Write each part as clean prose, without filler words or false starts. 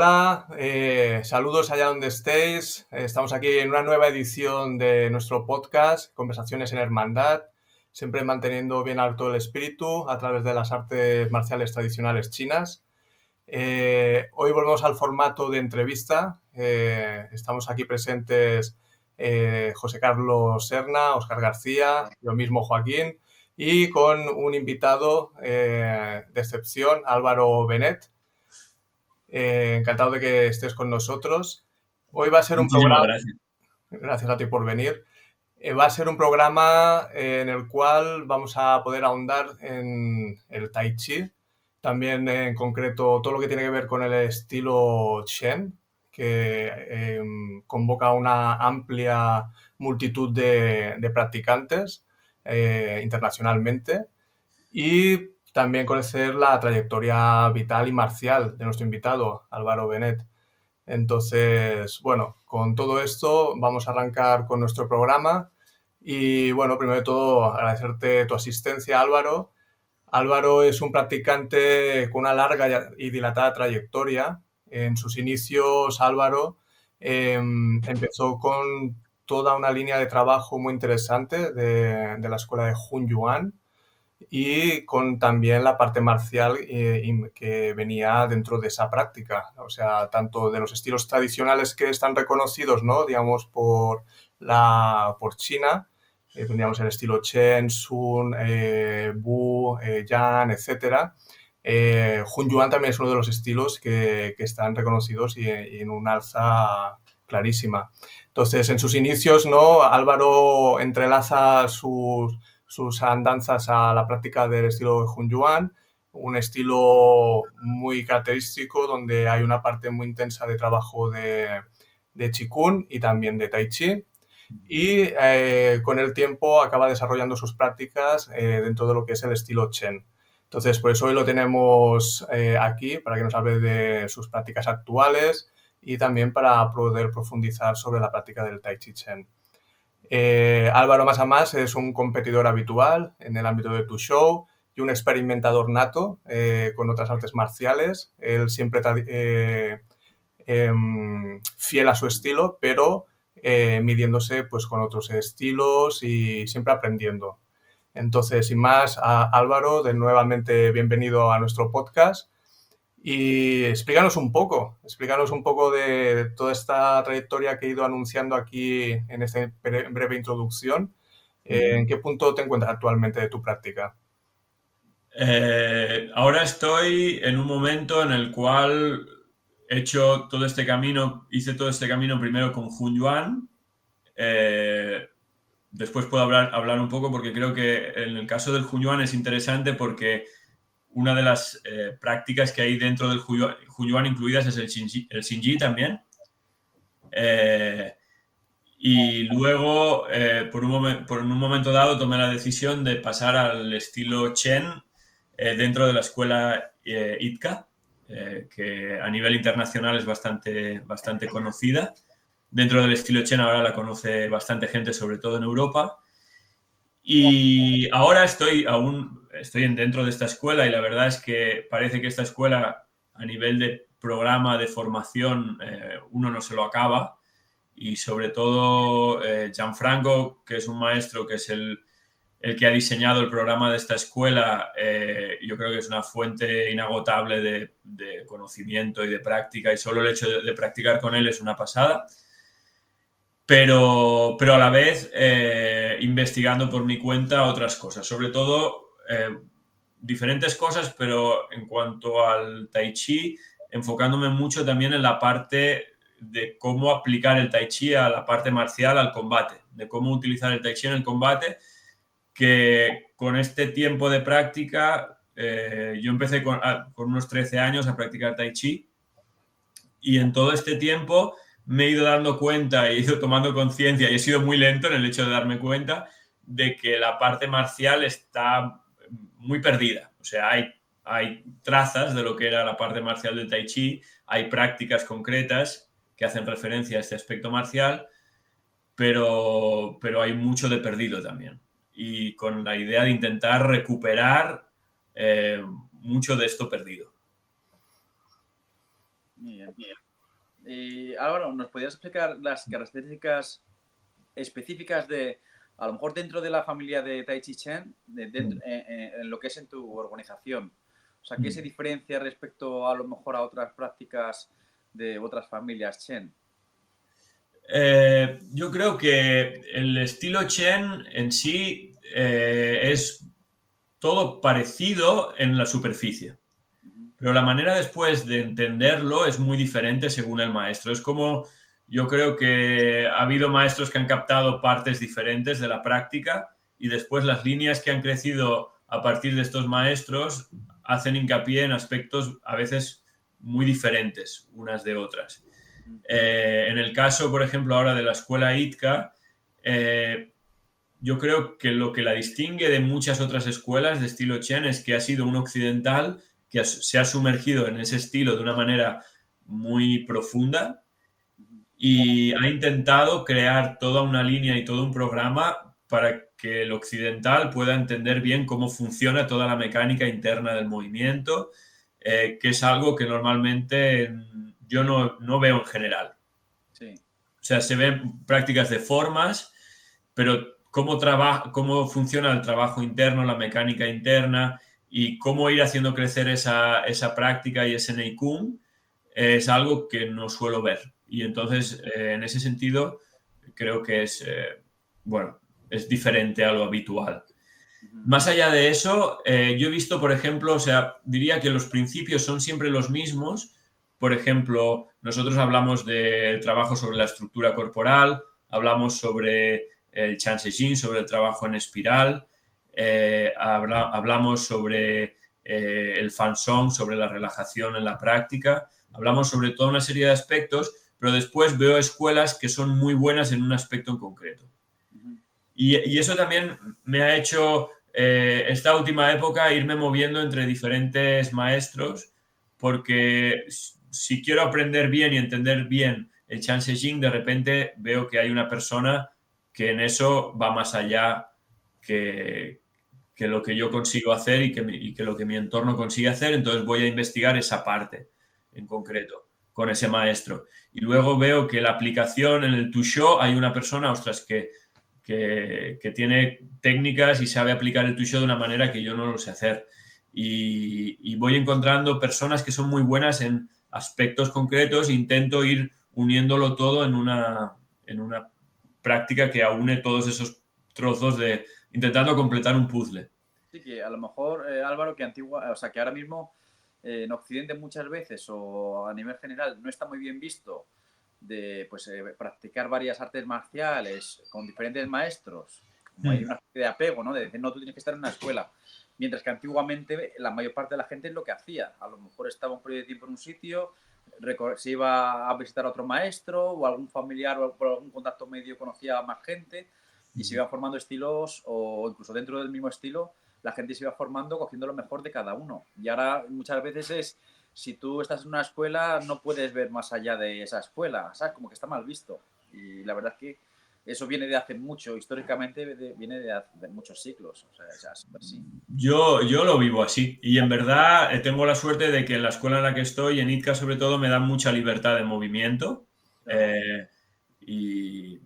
Hola, saludos allá donde estéis. Estamos aquí en una nueva edición de nuestro podcast, Conversaciones en Hermandad, siempre manteniendo bien alto el espíritu a través de las artes marciales tradicionales chinas. Hoy volvemos al formato de entrevista. Estamos aquí presentes José Carlos Serna, Óscar García, yo mismo Joaquín, y con un invitado de excepción, Álvaro Benet. Encantado de que estés con nosotros. Hoy va a ser un Muchísimas programa, gracias. gracias a ti por venir. Va a ser un programa en el cual vamos a poder ahondar en el Tai Chi, también en concreto todo lo que tiene que ver con el estilo Chen, que convoca una amplia multitud de practicantes internacionalmente. Y también conocer la trayectoria vital y marcial de nuestro invitado, Álvaro Benet. Entonces, bueno, con todo esto vamos a arrancar con nuestro programa. Y bueno, primero de todo, agradecerte tu asistencia, Álvaro. Álvaro es un practicante con una larga y dilatada trayectoria. En sus inicios, Álvaro empezó con toda una línea de trabajo muy interesante de la escuela de Hun Yuan, y con también la parte marcial que venía dentro de esa práctica, o sea, tanto de los estilos tradicionales que están reconocidos, ¿no? Digamos, por China, tendríamos el estilo Chen, Sun, Bu, Yan, etcétera. Hun Yuan también es uno de los estilos que están reconocidos y en un alza clarísima. Entonces, en sus inicios, ¿no? Álvaro entrelaza sus andanzas a la práctica del estilo de Hun Yuan, un estilo muy característico donde hay una parte muy intensa de trabajo de Qigong y también de Tai Chi. Y con el tiempo acaba desarrollando sus prácticas dentro de lo que es el estilo Chen. Entonces, por eso hoy lo tenemos aquí para que nos hable de sus prácticas actuales y también para poder profundizar sobre la práctica del Tai Chi Chen. Álvaro Más a Más es un competidor habitual en el ámbito de tu show y un experimentador nato con otras artes marciales. Él siempre fiel a su estilo, pero midiéndose pues, con otros estilos y siempre aprendiendo. Entonces, sin más, Álvaro, de nuevamente bienvenido a nuestro podcast. Y explícanos un poco de toda esta trayectoria que he ido anunciando aquí en esta breve introducción. ¿En qué punto te encuentras actualmente de tu práctica? Ahora estoy en un momento en el cual hice todo este camino primero con Hun Yuan. Después puedo hablar un poco porque creo que en el caso del Hun Yuan es interesante porque una de las prácticas que hay dentro del Hun Yuan incluidas es el Xingyi también. Y luego, por un momento dado, tomé la decisión de pasar al estilo Chen dentro de la escuela ITCA, que a nivel internacional es bastante conocida. Dentro del estilo Chen ahora la conoce bastante gente, sobre todo en Europa. Y ahora estoy dentro de esta escuela y la verdad es que parece que esta escuela, a nivel de programa de formación, uno no se lo acaba. Y sobre todo Gianfranco, que es un maestro que es el que ha diseñado el programa de esta escuela, yo creo que es una fuente inagotable de conocimiento y de práctica, y solo el hecho de practicar con él es una pasada. Pero a la vez investigando por mi cuenta otras cosas, sobre todo diferentes cosas, pero en cuanto al Tai Chi, enfocándome mucho también en la parte de cómo aplicar el Tai Chi a la parte marcial, al combate, de cómo utilizar el Tai Chi en el combate, que con este tiempo de práctica, yo empecé con unos 13 años a practicar Tai Chi, y en todo este tiempo me he ido dando cuenta, he ido tomando conciencia, y he sido muy lento en el hecho de darme cuenta de que la parte marcial está muy perdida. O sea, hay trazas de lo que era la parte marcial del Tai Chi, hay prácticas concretas que hacen referencia a este aspecto marcial, pero hay mucho de perdido también. Y con la idea de intentar recuperar mucho de esto perdido. Bien. Y Álvaro, ¿nos podrías explicar las características específicas de, a lo mejor dentro de la familia de Tai Chi Chuan, en lo que es en tu organización? O sea, ¿qué se diferencia respecto a lo mejor a otras prácticas de otras familias Chen? Yo creo que el estilo Chen en sí es todo parecido en la superficie, pero la manera después de entenderlo es muy diferente según el maestro. Es como, yo creo que ha habido maestros que han captado partes diferentes de la práctica y después las líneas que han crecido a partir de estos maestros hacen hincapié en aspectos a veces muy diferentes unas de otras. En el caso, por ejemplo, ahora de la escuela ITCA, yo creo que lo que la distingue de muchas otras escuelas de estilo Chen es que ha sido un occidental que se ha sumergido en ese estilo de una manera muy profunda y ha intentado crear toda una línea y todo un programa para que el occidental pueda entender bien cómo funciona toda la mecánica interna del movimiento, que es algo que normalmente yo no veo en general. Sí. O sea, se ven prácticas de formas, pero cómo funciona el trabajo interno, la mecánica interna y cómo ir haciendo crecer esa práctica y ese Neikun es algo que no suelo ver. Y entonces, en ese sentido, creo que es diferente a lo habitual. Más allá de eso, yo he visto, por ejemplo, o sea, diría que los principios son siempre los mismos. Por ejemplo, nosotros hablamos del trabajo sobre la estructura corporal, hablamos sobre el Chansejin, sobre el trabajo en espiral, hablamos sobre el Fansong, sobre la relajación en la práctica, hablamos sobre toda una serie de aspectos, pero después veo escuelas que son muy buenas en un aspecto en concreto. Y eso también me ha hecho esta última época irme moviendo entre diferentes maestros, porque si quiero aprender bien y entender bien el Chansejin, de repente veo que hay una persona que en eso va más allá que lo que yo consigo hacer y que lo que mi entorno consigue hacer, entonces voy a investigar esa parte en concreto con ese maestro. Y luego veo que la aplicación en el Tusho hay una persona, ostras, que tiene técnicas y sabe aplicar el Tusho de una manera que yo no lo sé hacer. Y voy encontrando personas que son muy buenas en aspectos concretos e intento ir uniéndolo todo en una práctica que aúne todos esos trozos intentando completar un puzzle. Sí, que a lo mejor, Álvaro, que ahora mismo en Occidente muchas veces o a nivel general no está muy bien visto de practicar varias artes marciales con diferentes maestros, como hay una especie de apego, ¿no? De decir, no, tú tienes que estar en una escuela. Mientras que antiguamente la mayor parte de la gente es lo que hacía. A lo mejor estaba un periodo de tiempo en un sitio, se iba a visitar a otro maestro o algún familiar o por algún contacto medio conocía a más gente y se iban formando estilos o incluso dentro del mismo estilo la gente se iba formando cogiendo lo mejor de cada uno. Y ahora muchas veces si tú estás en una escuela no puedes ver más allá de esa escuela, ¿sabes? Como que está mal visto. Y la verdad es que eso viene de hace mucho, históricamente viene de muchos siglos. O sea, es así. Yo lo vivo así y en verdad tengo la suerte de que en la escuela en la que estoy, en ITCA sobre todo, me dan mucha libertad de movimiento. Claro. Y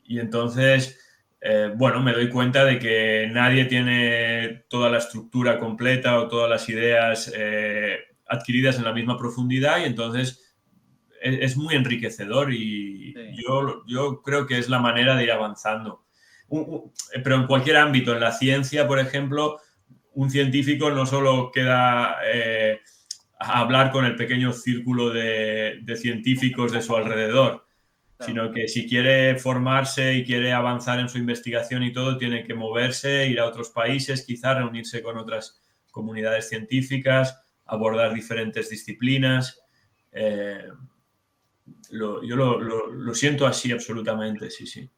entonces, me doy cuenta de que nadie tiene toda la estructura completa o todas las ideas adquiridas en la misma profundidad y entonces es muy enriquecedor y sí. Yo creo que es la manera de ir avanzando. Pero en cualquier ámbito, en la ciencia, por ejemplo, un científico no solo queda a hablar con el pequeño círculo de científicos de su alrededor, sino que si quiere formarse y quiere avanzar en su investigación y todo, tiene que moverse, ir a otros países, quizás reunirse con otras comunidades científicas, abordar diferentes disciplinas. Yo lo siento así absolutamente, sí. Sí.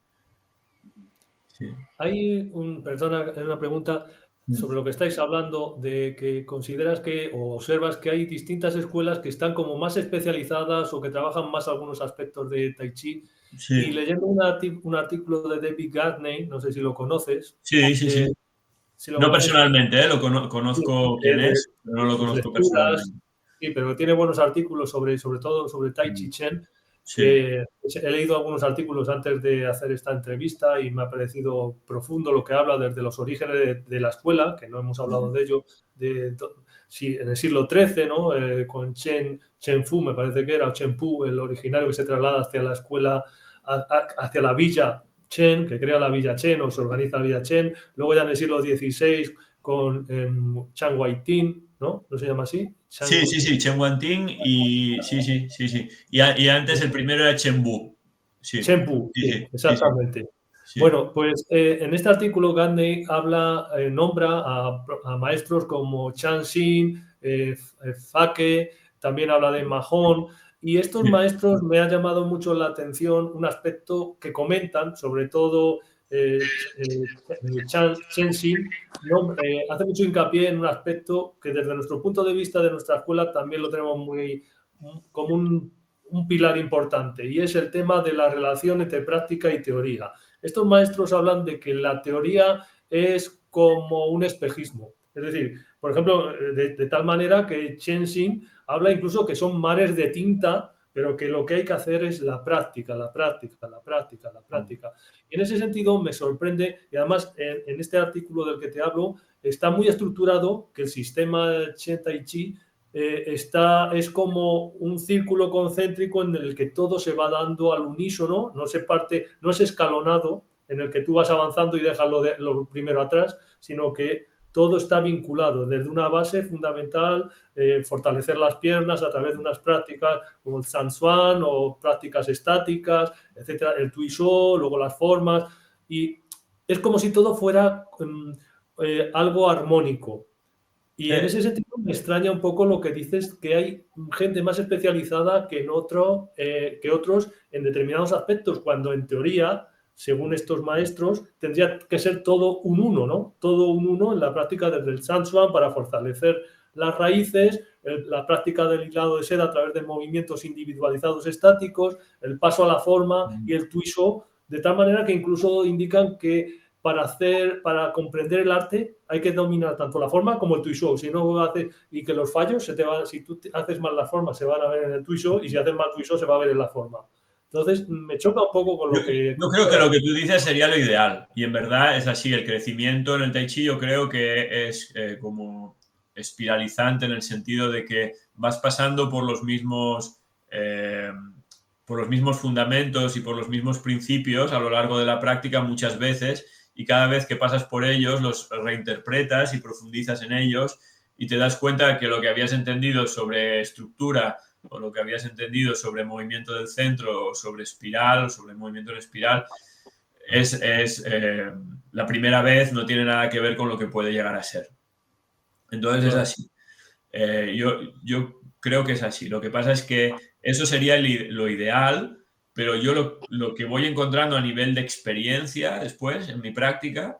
Hay una pregunta sobre lo que estáis hablando, de que consideras o observas que hay distintas escuelas que están como más especializadas o que trabajan más algunos aspectos de Tai Chi. Sí. Y leyendo un artículo de David Gaffney, no sé si lo conoces. Sí. Si no personalmente, lo conozco quién es, pero no lo conozco personalmente. Sí, pero tiene buenos artículos sobre todo sobre Tai Chi Chuan. Sí. He leído algunos artículos antes de hacer esta entrevista y me ha parecido profundo lo que habla desde los orígenes de la escuela, que no hemos hablado de ello, sí, en el siglo XIII, ¿no? Con Chen Fu, me parece que era, o Chen Pu, el originario que se traslada hacia la escuela, hacia la villa Chen, que crea la villa Chen o se organiza la villa Chen. Luego ya en el siglo XVI con Chang Wai-ting, ¿no? ¿No se llama así? Sí, Chen Wanting y sí. Y antes el primero era Chen Bu. Sí, Chen Pu, sí, exactamente. Sí. Bueno, pues en este artículo Gandhi nombra a maestros como Chan Xin, Fake, también habla de Mahon, y estos maestros me ha llamado mucho la atención un aspecto que comentan, sobre todo Chen Xin, hace mucho hincapié en un aspecto que desde nuestro punto de vista de nuestra escuela también lo tenemos como un pilar importante, y es el tema de la relación entre práctica y teoría. Estos maestros hablan de que la teoría es como un espejismo. Es decir, por ejemplo, de tal manera que Chen Xin habla incluso que son mares de tinta, pero que lo que hay que hacer es la práctica. Y en ese sentido me sorprende, y además en este artículo del que te hablo, está muy estructurado que el sistema Chen Tai Chi es como un círculo concéntrico en el que todo se va dando al unísono, no es escalonado, en el que tú vas avanzando y dejas lo primero atrás, sino que todo está vinculado desde una base fundamental, fortalecer las piernas a través de unas prácticas como el San Swan o prácticas estáticas, etcétera, el Tuisho, luego las formas, y es como si todo fuera algo armónico. Y en ese sentido me extraña un poco lo que dices, que hay gente más especializada que otros en determinados aspectos, cuando en teoría, según estos maestros, tendría que ser todo un uno, ¿no? Todo un uno en la práctica desde el Shanshuan para fortalecer las raíces, la práctica del hilado de seda a través de movimientos individualizados estáticos, el paso a la forma y el Tuisho, de tal manera que incluso indican que para comprender el arte hay que dominar tanto la forma como el Tuisho. Y que los fallos si tú haces mal la forma se van a ver en el Tuisho, y si haces mal Tuisho se va a ver en la forma. Entonces me choca un poco con lo que... Yo creo que lo que tú dices sería lo ideal, y en verdad es así. El crecimiento en el Tai Chi yo creo que es como espiralizante, en el sentido de que vas pasando por los mismos fundamentos y por los mismos principios a lo largo de la práctica muchas veces, y cada vez que pasas por ellos los reinterpretas y profundizas en ellos y te das cuenta que lo que habías entendido sobre estructura o lo que habías entendido sobre movimiento del centro o sobre espiral o sobre movimiento en espiral la primera vez no tiene nada que ver con lo que puede llegar a ser. Entonces es así. Yo creo que es así. Lo que pasa es que eso sería lo ideal, pero yo lo que voy encontrando a nivel de experiencia después en mi práctica,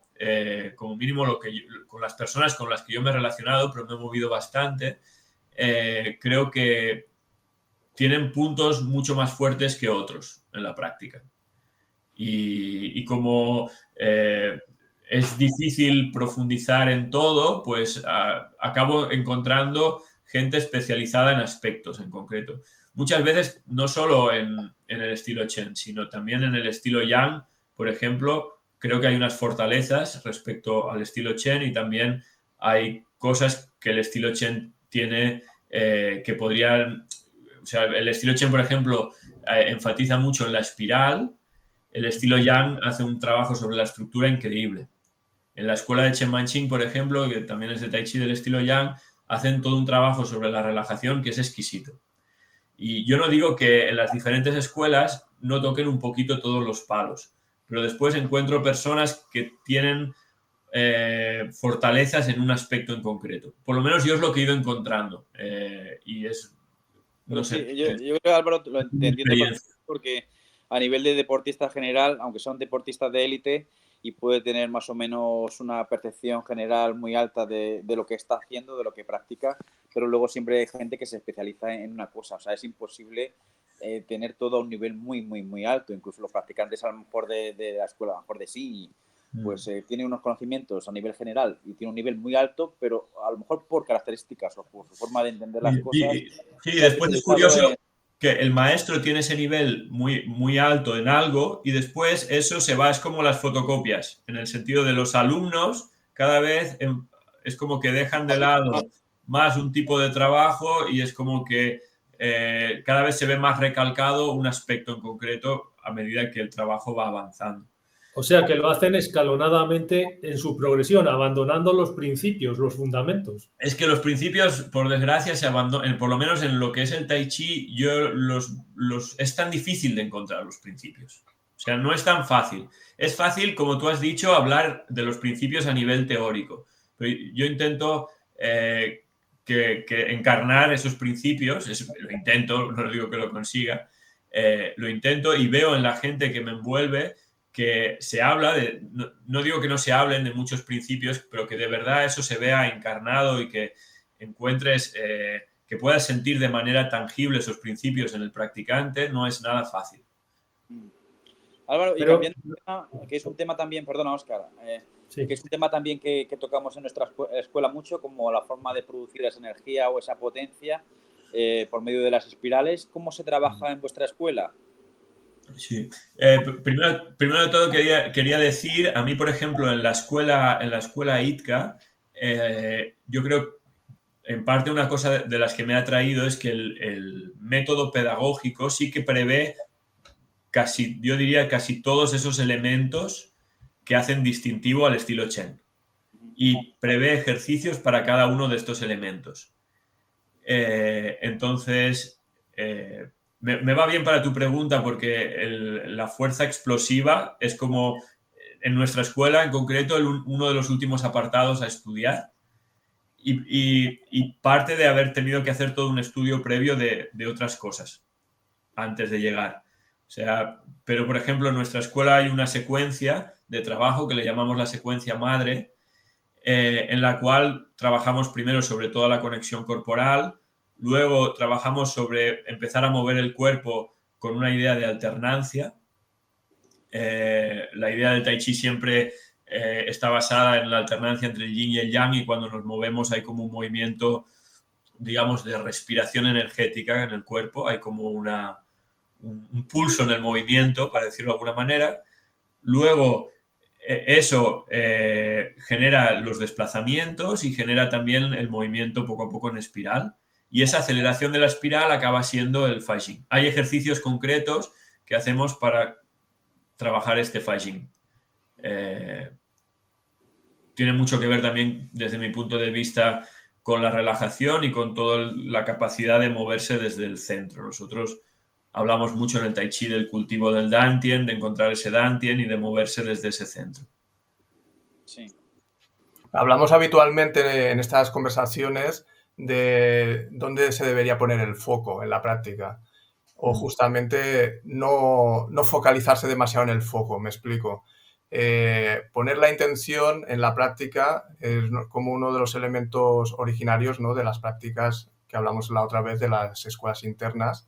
como mínimo con las personas con las que yo me he relacionado, pero me he movido bastante, creo que tienen puntos mucho más fuertes que otros en la práctica. Y como es difícil profundizar en todo, pues acabo encontrando gente especializada en aspectos en concreto. Muchas veces no solo en el estilo Chen, sino también en el estilo Yang, por ejemplo. Creo que hay unas fortalezas respecto al estilo Chen, y también hay cosas que el estilo Chen tiene que podrían... O sea, el estilo Chen, por ejemplo, enfatiza mucho en la espiral. El estilo Yang hace un trabajo sobre la estructura increíble. En la escuela de Chen Manqing, por ejemplo, que también es de Tai Chi del estilo Yang, hacen todo un trabajo sobre la relajación que es exquisito. Y yo no digo que en las diferentes escuelas no toquen un poquito todos los palos, pero después encuentro personas que tienen fortalezas en un aspecto en concreto. Por lo menos yo es lo que he ido encontrando. Y es... No sé. Sí, yo creo, Álvaro, lo entiendo porque a nivel de deportista general, aunque son deportistas de élite y puede tener más o menos una percepción general muy alta de lo que está haciendo, de lo que practica, pero luego siempre hay gente que se especializa en una cosa. O sea, es imposible tener todo a un nivel muy, muy, muy alto. Incluso los practicantes a lo mejor de la escuela, a lo mejor de sí, pues tiene unos conocimientos a nivel general y tiene un nivel muy alto, pero a lo mejor por características o por su forma de entender las cosas. Sí, después es curioso que el maestro tiene ese nivel muy, muy alto en algo y después eso se va, es como las fotocopias, en el sentido de los alumnos cada vez es como que dejan de lado más un tipo de trabajo y es como que cada vez se ve más recalcado un aspecto en concreto a medida que el trabajo va avanzando. O sea que lo hacen escalonadamente en su progresión, abandonando los principios, los fundamentos. Es que los principios, por desgracia, se abandonan, por lo menos en lo que es el Tai Chi, es tan difícil de encontrar los principios. O sea, no es tan fácil. Es fácil, como tú has dicho, hablar de los principios a nivel teórico. Pero yo intento que encarnar esos principios, lo intento, no digo que lo consiga, lo intento y veo en la gente que me envuelve que se habla de, no digo que no se hablen de muchos principios, pero que de verdad eso se vea encarnado y que encuentres, que puedas sentir de manera tangible esos principios en el practicante, no es nada fácil. Álvaro, y cambiando de tema, que es un tema también, perdona Óscar, sí, que es un tema también que tocamos en nuestra escuela mucho, como la forma de producir esa energía o esa potencia por medio de las espirales. ¿Cómo se trabaja en vuestra escuela? Sí. Primero de todo quería decir, a mí, por ejemplo, en la escuela ITCA, yo creo, en parte una cosa de las que me ha atraído es que el método pedagógico sí que prevé yo diría casi todos esos elementos que hacen distintivo al estilo Chen y prevé ejercicios para cada uno de estos elementos. Entonces, me va bien para tu pregunta porque la fuerza explosiva es como en nuestra escuela en concreto uno de los últimos apartados a estudiar y parte de haber tenido que hacer todo un estudio previo de otras cosas antes de llegar. O sea, pero por ejemplo en nuestra escuela hay una secuencia de trabajo que le llamamos la secuencia madre, en la cual trabajamos primero sobre toda la conexión corporal. Luego trabajamos sobre empezar a mover el cuerpo con una idea de alternancia. La idea del Tai Chi siempre está basada en la alternancia entre el yin y el yang y cuando nos movemos hay como un movimiento, digamos, de respiración energética en el cuerpo. Hay como un pulso en el movimiento, para decirlo de alguna manera. Luego eso genera los desplazamientos y genera también el movimiento poco a poco en espiral. Y esa aceleración de la espiral acaba siendo el Faijing. Hay ejercicios concretos que hacemos para trabajar este Faijing. Tiene mucho que ver también, desde mi punto de vista, con la relajación y con toda la capacidad de moverse desde el centro. Nosotros hablamos mucho en el Tai Chi del cultivo del Dantien, de encontrar ese Dantien y de moverse desde ese centro. Sí. Hablamos habitualmente en estas conversaciones de dónde se debería poner el foco en la práctica. O justamente no focalizarse demasiado en el foco, me explico. Poner la intención en la práctica es como uno de los elementos originarios, ¿no?, de las prácticas que hablamos la otra vez de las escuelas internas.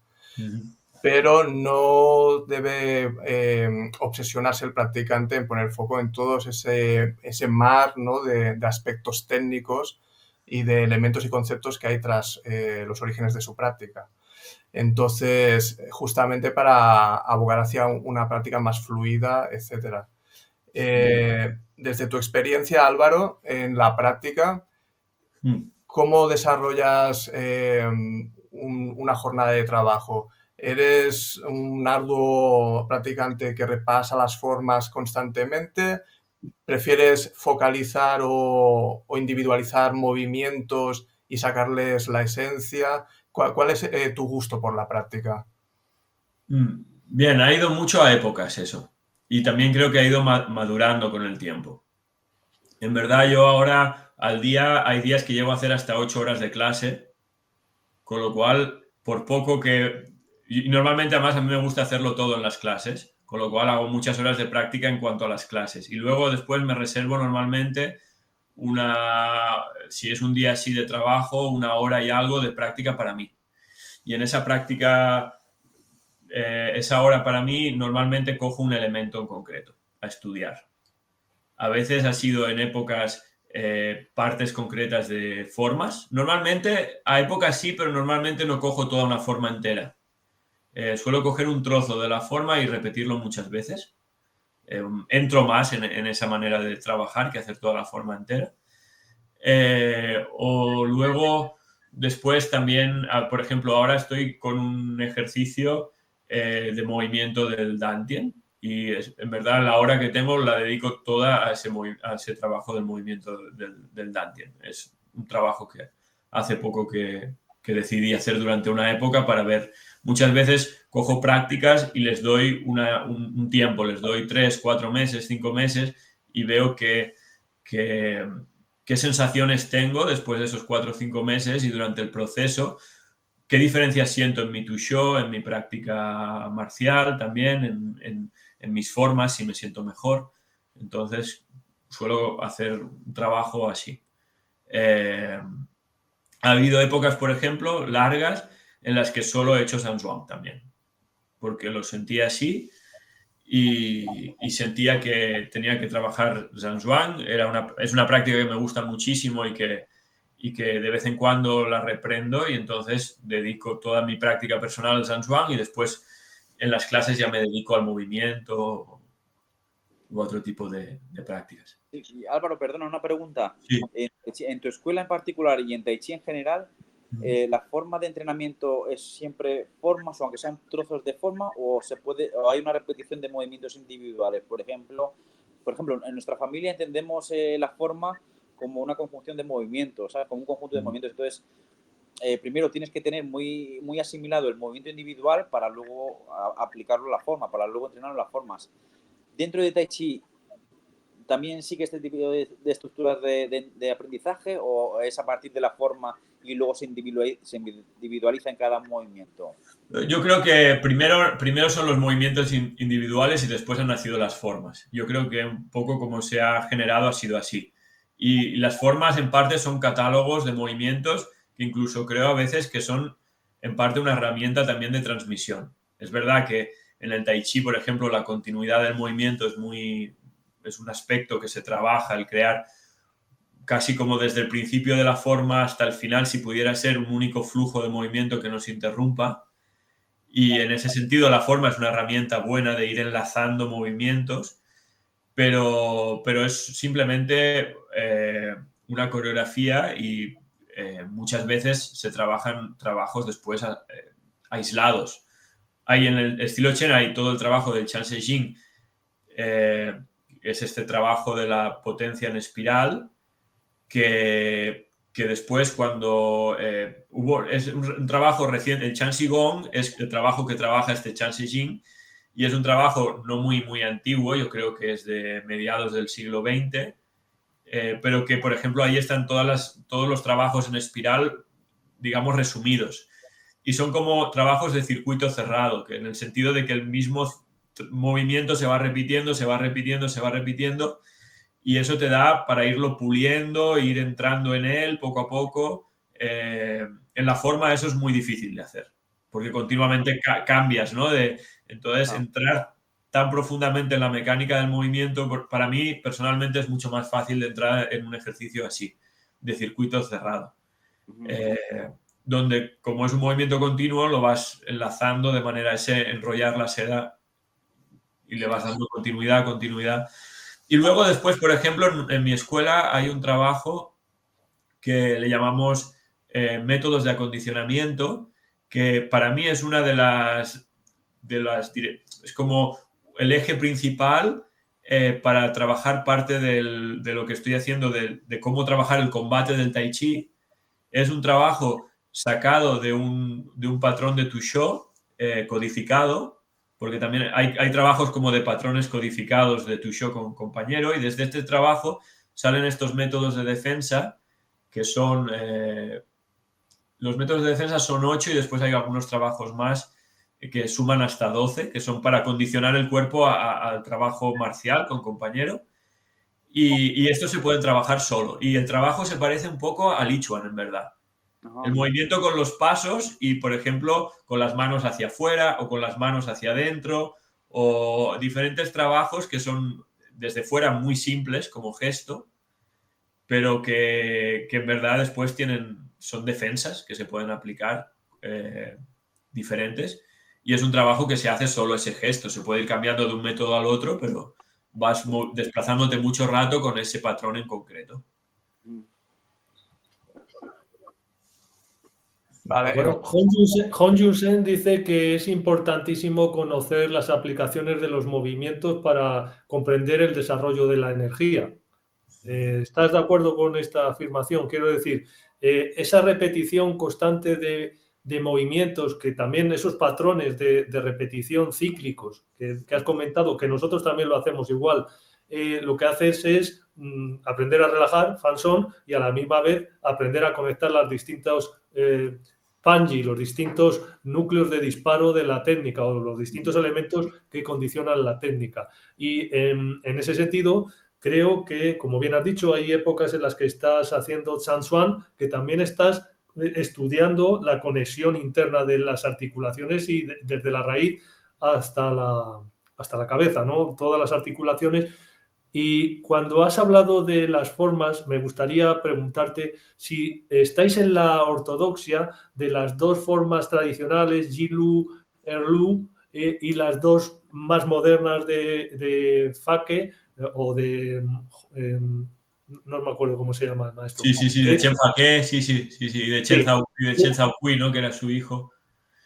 Pero no debe obsesionarse el practicante en poner foco en todos ese mar, ¿no?, de aspectos técnicos y de elementos y conceptos que hay tras los orígenes de su práctica. Entonces, justamente para abogar hacia una práctica más fluida, etc. Desde tu experiencia, Álvaro, en la práctica, ¿cómo desarrollas una jornada de trabajo? ¿Eres un arduo practicante que repasa las formas constantemente? ¿Prefieres focalizar o individualizar movimientos y sacarles la esencia? ¿Cuál es tu gusto por la práctica? Bien, ha ido mucho a épocas eso. Y también creo que ha ido madurando con el tiempo. En verdad, yo ahora al día hay días que llego a hacer hasta 8 horas de clase, con lo cual, por poco que... Y normalmente, además, a mí me gusta hacerlo todo en las clases, con lo cual hago muchas horas de práctica en cuanto a las clases. Y luego después me reservo normalmente si es un día así de trabajo, 1 hora y algo de práctica para mí. Y en esa práctica, esa hora para mí, normalmente cojo un elemento en concreto a estudiar. A veces ha sido en épocas, partes concretas de formas. Normalmente, a épocas sí, pero normalmente no cojo toda una forma entera. Suelo coger un trozo de la forma y repetirlo muchas veces. Entro más en esa manera de trabajar que hacer toda la forma entera. O luego, después también, por ejemplo, ahora estoy con un ejercicio de movimiento del Dantian y en verdad la hora que tengo la dedico toda a ese trabajo del movimiento del Dantian. Es un trabajo que hace poco que decidí hacer durante una época para ver. Muchas veces cojo prácticas y les doy un tiempo, les doy 3, 4 meses, 5 meses y veo qué sensaciones tengo después de esos 4 o 5 meses y durante el proceso, qué diferencias siento en mi Tushó, en mi práctica marcial también, en mis formas, si me siento mejor. Entonces, suelo hacer un trabajo así. Ha habido épocas, por ejemplo, largas en las que solo he hecho Sanzhuang también, porque lo sentía así y sentía que tenía que trabajar Zhanzhuang. Es una práctica que me gusta muchísimo y que de vez en cuando la reprendo y entonces dedico toda mi práctica personal al Zhanzhuang y después en las clases ya me dedico al movimiento u otro tipo de prácticas. Y Álvaro, perdona, una pregunta. Sí. En tu escuela en particular y en Tai Chi en general, ¿la forma de entrenamiento es siempre formas o aunque sean trozos de forma o hay una repetición de movimientos individuales? Por ejemplo, en nuestra familia entendemos la forma como una conjunción de movimientos, ¿sabes? Como un conjunto de movimientos. Entonces, primero tienes que tener muy, muy asimilado el movimiento individual para luego aplicarlo a la forma, para luego entrenarlo a las formas. Dentro de Tai Chi, ¿también sigue este tipo de estructuras de aprendizaje o es a partir de la forma y luego se individualiza en cada movimiento? Yo creo que primero son los movimientos individuales y después han nacido las formas. Yo creo que un poco como se ha generado ha sido así. Y las formas en parte son catálogos de movimientos que incluso creo a veces que son en parte una herramienta también de transmisión. Es verdad que en el Tai Chi, por ejemplo, la continuidad del movimiento es un aspecto que se trabaja, el crear casi como desde el principio de la forma hasta el final, si pudiera ser un único flujo de movimiento que no se interrumpa. Y en ese sentido la forma es una herramienta buena de ir enlazando movimientos, pero es simplemente una coreografía y muchas veces se trabajan trabajos después aislados. Hay en el estilo Chen hay todo el trabajo del Chan Se Jing, es este trabajo de la potencia en espiral que después cuando es un trabajo reciente, el Chan Si Gong es el trabajo que trabaja este Chan Se Jing y es un trabajo no muy antiguo, yo creo que es de mediados del siglo XX, pero que, por ejemplo, ahí están todos los trabajos en espiral, digamos, resumidos. Y son como trabajos de circuito cerrado, que en el sentido de que el mismo movimiento se va repitiendo, se va repitiendo, se va repitiendo, y eso te da para irlo puliendo, ir entrando en él poco a poco. En la forma eso es muy difícil de hacer, porque continuamente cambias, ¿no? Entonces, entrar tan profundamente en la mecánica del movimiento, para mí personalmente es mucho más fácil de entrar en un ejercicio así, de circuito cerrado. Donde, como es un movimiento continuo, lo vas enlazando de manera enrollar la seda y le vas dando continuidad. Y luego después, por ejemplo, en mi escuela hay un trabajo que le llamamos métodos de acondicionamiento, que para mí es una de las es como el eje principal para trabajar parte de lo que estoy haciendo, de cómo trabajar el combate del Tai Chi. Es un trabajo sacado de un patrón de Tushó codificado, porque también hay trabajos como de patrones codificados de Tushó con compañero, y desde este trabajo salen estos métodos de defensa, que son... los métodos de defensa son 8 y después hay algunos trabajos más que suman hasta 12, que son para condicionar el cuerpo al trabajo marcial con compañero. Y estos se pueden trabajar solo. Y el trabajo se parece un poco al Lichuan, en verdad. El movimiento con los pasos y, por ejemplo, con las manos hacia afuera o con las manos hacia adentro, o diferentes trabajos que son desde fuera muy simples como gesto, pero que en verdad después son defensas que se pueden aplicar diferentes, y es un trabajo que se hace solo ese gesto. Se puede ir cambiando de un método al otro, pero vas desplazándote mucho rato con ese patrón en concreto. Vale. Bueno, Hong Jun-sen dice que es importantísimo conocer las aplicaciones de los movimientos para comprender el desarrollo de la energía. ¿Estás de acuerdo con esta afirmación? Quiero decir, esa repetición constante de movimientos, que también esos patrones de repetición cíclicos que has comentado, que nosotros también lo hacemos igual, lo que haces es aprender a relajar, Fanson, y a la misma vez aprender a conectar las distintas Panji, los distintos núcleos de disparo de la técnica o los distintos elementos que condicionan la técnica. Y en ese sentido, creo que, como bien has dicho, hay épocas en las que estás haciendo Chansuan, que también estás estudiando la conexión interna de las articulaciones y desde la raíz hasta la cabeza, ¿no? Todas las articulaciones. Y cuando has hablado de las formas, me gustaría preguntarte si estáis en la ortodoxia de las dos formas tradicionales, Jilu, Erlu, y las dos más modernas de Fake o de... no me acuerdo cómo se llama el maestro. Sí, de Chen Fake, sí, de Chen Zhaokui, ¿no? Que era su hijo.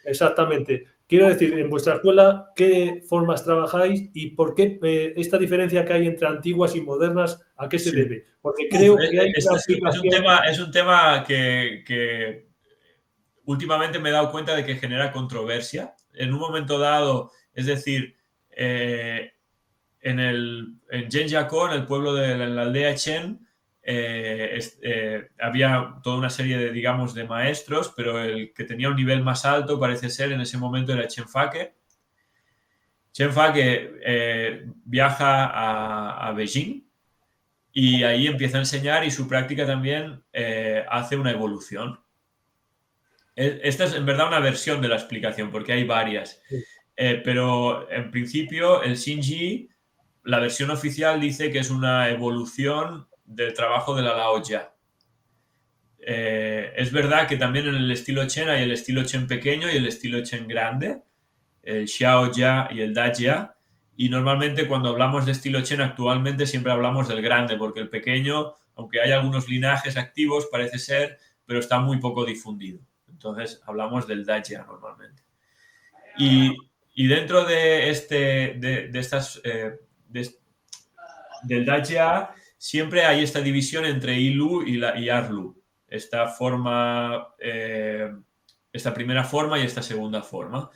Exactamente. Quiero decir, en vuestra escuela, ¿qué formas trabajáis y por qué esta diferencia que hay entre antiguas y modernas, a qué se debe? Porque creo que hay una aplicación... Es un tema que últimamente me he dado cuenta de que genera controversia. En un momento dado, es decir, en Zhenjiakou, en el pueblo de la aldea Chen, había toda una serie de, digamos, de maestros, pero el que tenía un nivel más alto parece ser en ese momento era Chen Fake. Chen Fake viaja a Beijing y ahí empieza a enseñar, y su práctica también hace una evolución. Esta es en verdad una versión de la explicación, porque hay varias. Pero en principio el Xingyi, la versión oficial dice que es una evolución del trabajo de la Laojia. Es verdad que también en el estilo Chen hay el estilo Chen pequeño y el estilo Chen grande, el Xiaojia y el Dajia, y normalmente cuando hablamos de estilo Chen actualmente siempre hablamos del grande, porque el pequeño, aunque hay algunos linajes activos, parece ser, pero está muy poco difundido. Entonces hablamos del Dajia normalmente. Y dentro de del Dajia siempre hay esta división entre Ilu y Arlu. Esta primera forma y esta segunda forma.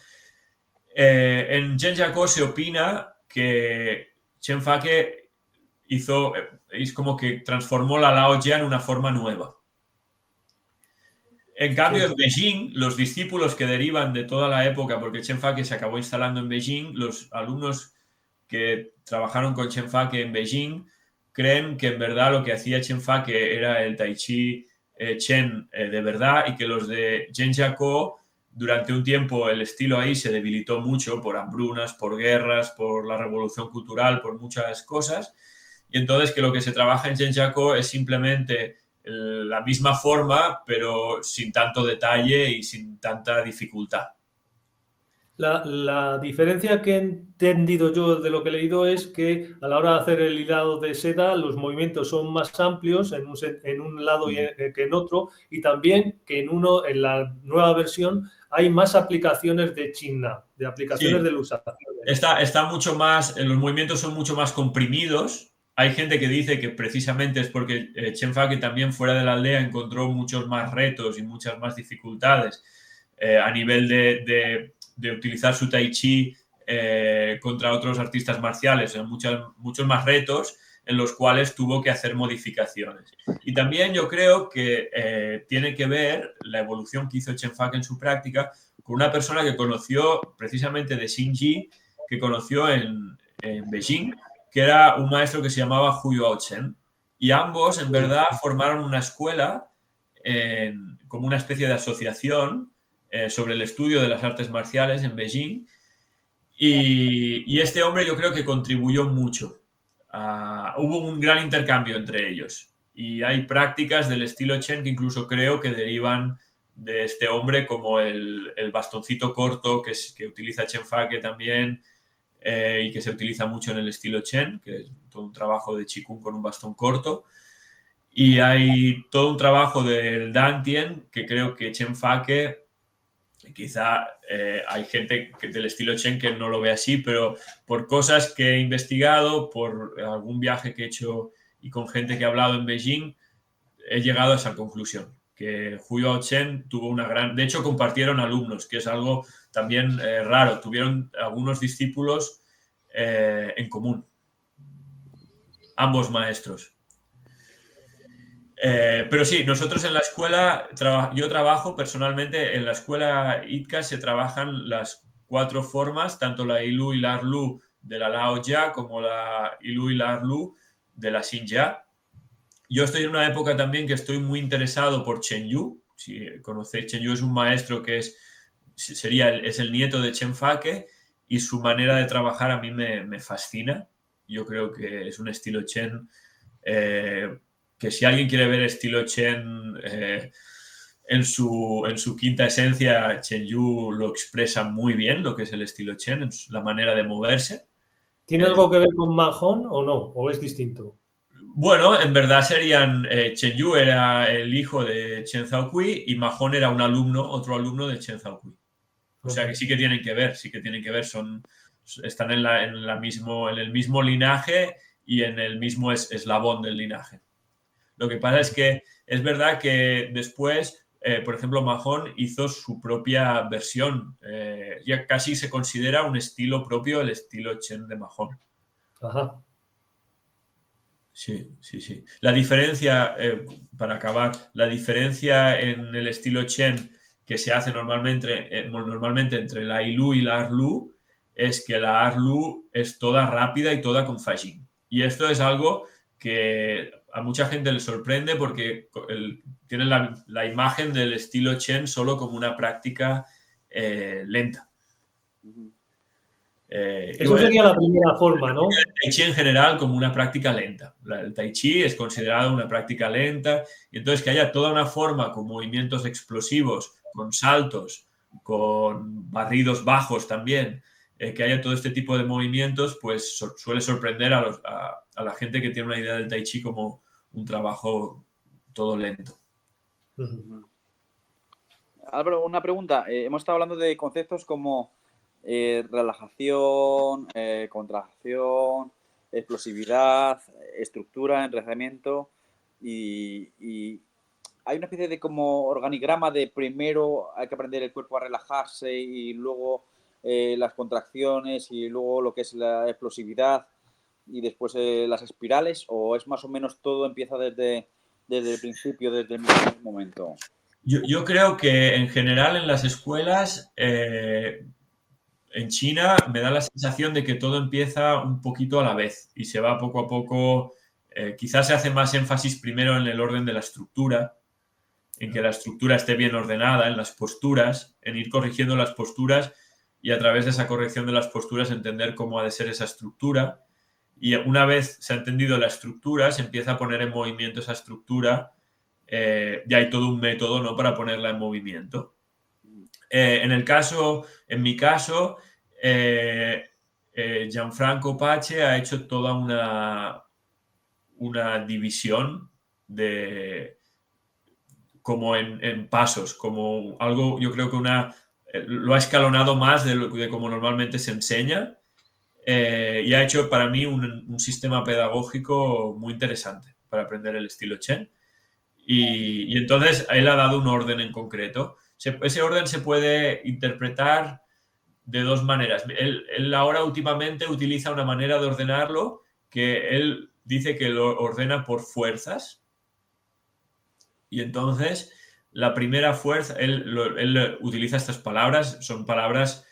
En Zhenjiakou se opina que Chen Fake es como que transformó la Laojia en una forma nueva. En cambio, en Beijing, los discípulos que derivan de toda la época, porque Chen Fake se acabó instalando en Beijing, los alumnos que trabajaron con Chen Fake en Beijing creen que en verdad lo que hacía Chen Fake era el Tai Chi Chen de verdad, y que los de Zhenjiakou, durante un tiempo el estilo ahí se debilitó mucho por hambrunas, por guerras, por la revolución cultural, por muchas cosas, y entonces que lo que se trabaja en Zhenjiakou es simplemente la misma forma, pero sin tanto detalle y sin tanta dificultad. La diferencia que he entendido yo de lo que he leído es que a la hora de hacer el hilado de seda los movimientos son más amplios en un lado que en otro, y también que en la nueva versión hay más aplicaciones de Chinna, de aplicaciones de luxación. Está mucho más, los movimientos son mucho más comprimidos. Hay gente que dice que precisamente es porque Chen Fake también fuera de la aldea encontró muchos más retos y muchas más dificultades a nivel de utilizar su Tai Chi contra otros artistas marciales, muchos más retos en los cuales tuvo que hacer modificaciones. Y también yo creo que tiene que ver la evolución que hizo Chen Fake en su práctica con una persona que conoció precisamente de Xingyi, que conoció en Beijing, que era un maestro que se llamaba Hu Yuochen, y ambos en verdad formaron una escuela como una especie de asociación sobre el estudio de las artes marciales en Beijing, y este hombre yo creo que contribuyó mucho hubo un gran intercambio entre ellos. Y hay prácticas del estilo Chen que incluso creo que derivan de este hombre, como el bastoncito corto que utiliza Chen Fake también, y que se utiliza mucho en el estilo Chen, que es todo un trabajo de Qigong con un bastón corto. Y hay todo un trabajo del Dantien, que creo que Chen Fake, quizá hay gente del estilo Chen que no lo ve así, pero por cosas que he investigado, por algún viaje que he hecho y con gente que he hablado en Beijing, he llegado a esa conclusión, que Huyao Chen tuvo una gran... De hecho, compartieron alumnos, que es algo también raro. Tuvieron algunos discípulos en común, ambos maestros. Pero sí, nosotros en la escuela, yo trabajo personalmente, en la escuela ITCA se trabajan las 4 formas, tanto la Yilu y la Erlu de la Lao Jia como la Yilu y la Erlu de la Xin Jia. Yo estoy en una época también que estoy muy interesado por Chen Yu. Si conocéis, Chen Yu es un maestro que es el nieto de Chen Fake, y su manera de trabajar a mí me fascina. Yo creo que es un estilo Chen que si alguien quiere ver estilo Chen en su quinta esencia, Chen Yu lo expresa muy bien, lo que es el estilo Chen, la manera de moverse. ¿Tiene algo que ver con Ma Hong o no? ¿O es distinto? Bueno, en verdad serían... Chen Yu era el hijo de Chen Zhaokui y Ma Hong era otro alumno de Chen Zhaokui. O sea que sí que tienen que ver, están en el mismo linaje y en el mismo eslabón del linaje. Lo que pasa es que es verdad que después, por ejemplo, Ma Hong hizo su propia versión. Ya casi se considera un estilo propio, el estilo Chen de Ma Hong. Ajá. Sí. La diferencia, para acabar, la diferencia en el estilo Chen que se hace normalmente entre la Yilu y la Erlu es que la Erlu es toda rápida y toda con Fajin. Y esto es algo que a mucha gente le sorprende porque tienen la imagen del estilo Chen solo como una práctica lenta. Eso sería la primera forma, ¿no? El Tai Chi en general como una práctica lenta. El Tai Chi es considerado una práctica lenta, y entonces que haya toda una forma con movimientos explosivos, con saltos, con barridos bajos también, que haya todo este tipo de movimientos, pues suele sorprender a la gente que tiene una idea del Tai Chi como un trabajo todo lento. Álvaro, una pregunta. Hemos estado hablando de conceptos como relajación, contracción, explosividad, estructura, enraizamiento, y hay una especie de como organigrama de primero hay que aprender el cuerpo a relajarse y luego las contracciones y luego lo que es la explosividad y después las espirales, o es más o menos todo empieza desde el principio, desde el mismo momento. Yo creo que en general en las escuelas en China me da la sensación de que todo empieza un poquito a la vez y se va poco a poco. Quizás se hace más énfasis primero en el orden de la estructura, en que la estructura esté bien ordenada, en las posturas, en ir corrigiendo las posturas y a través de esa corrección de las posturas entender cómo ha de ser esa estructura. Y una vez se ha entendido la estructura, se empieza a poner en movimiento esa estructura. Ya hay todo un método, ¿no?, para ponerla en movimiento. En mi caso, Gianfranco Pace ha hecho toda una división como en pasos, como algo, yo creo que lo ha escalonado más de como normalmente se enseña, y ha hecho para mí un sistema pedagógico muy interesante para aprender el estilo Chen. Y entonces él ha dado un orden en concreto. Ese orden se puede interpretar de dos maneras. Él ahora últimamente utiliza una manera de ordenarlo que él dice que lo ordena por fuerzas. Y entonces la primera fuerza, él utiliza estas palabras, son palabras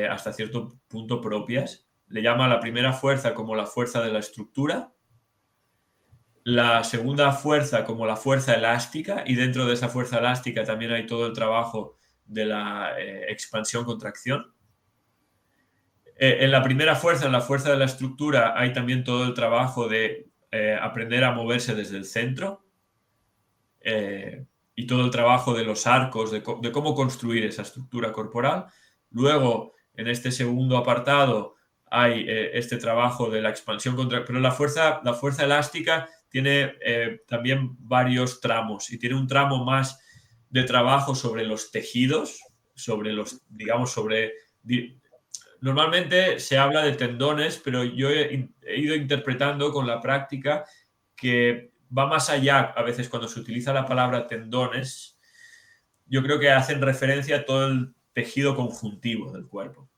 hasta cierto punto propias. Le llama a la primera fuerza como la fuerza de la estructura, la segunda fuerza como la fuerza elástica, y dentro de esa fuerza elástica también hay todo el trabajo de la expansión-contracción. En la primera fuerza, en la fuerza de la estructura, hay también todo el trabajo de aprender a moverse desde el centro y todo el trabajo de los arcos, de cómo construir esa estructura corporal. Luego, en este segundo apartado, hay este trabajo de la expansión contra... Pero la fuerza elástica tiene también varios tramos y tiene un tramo más de trabajo sobre los tejidos, sobre los, digamos, sobre... Normalmente se habla de tendones, pero yo he ido interpretando con la práctica que va más allá. A veces cuando se utiliza la palabra tendones, yo creo que hacen referencia a todo el tejido conjuntivo del cuerpo.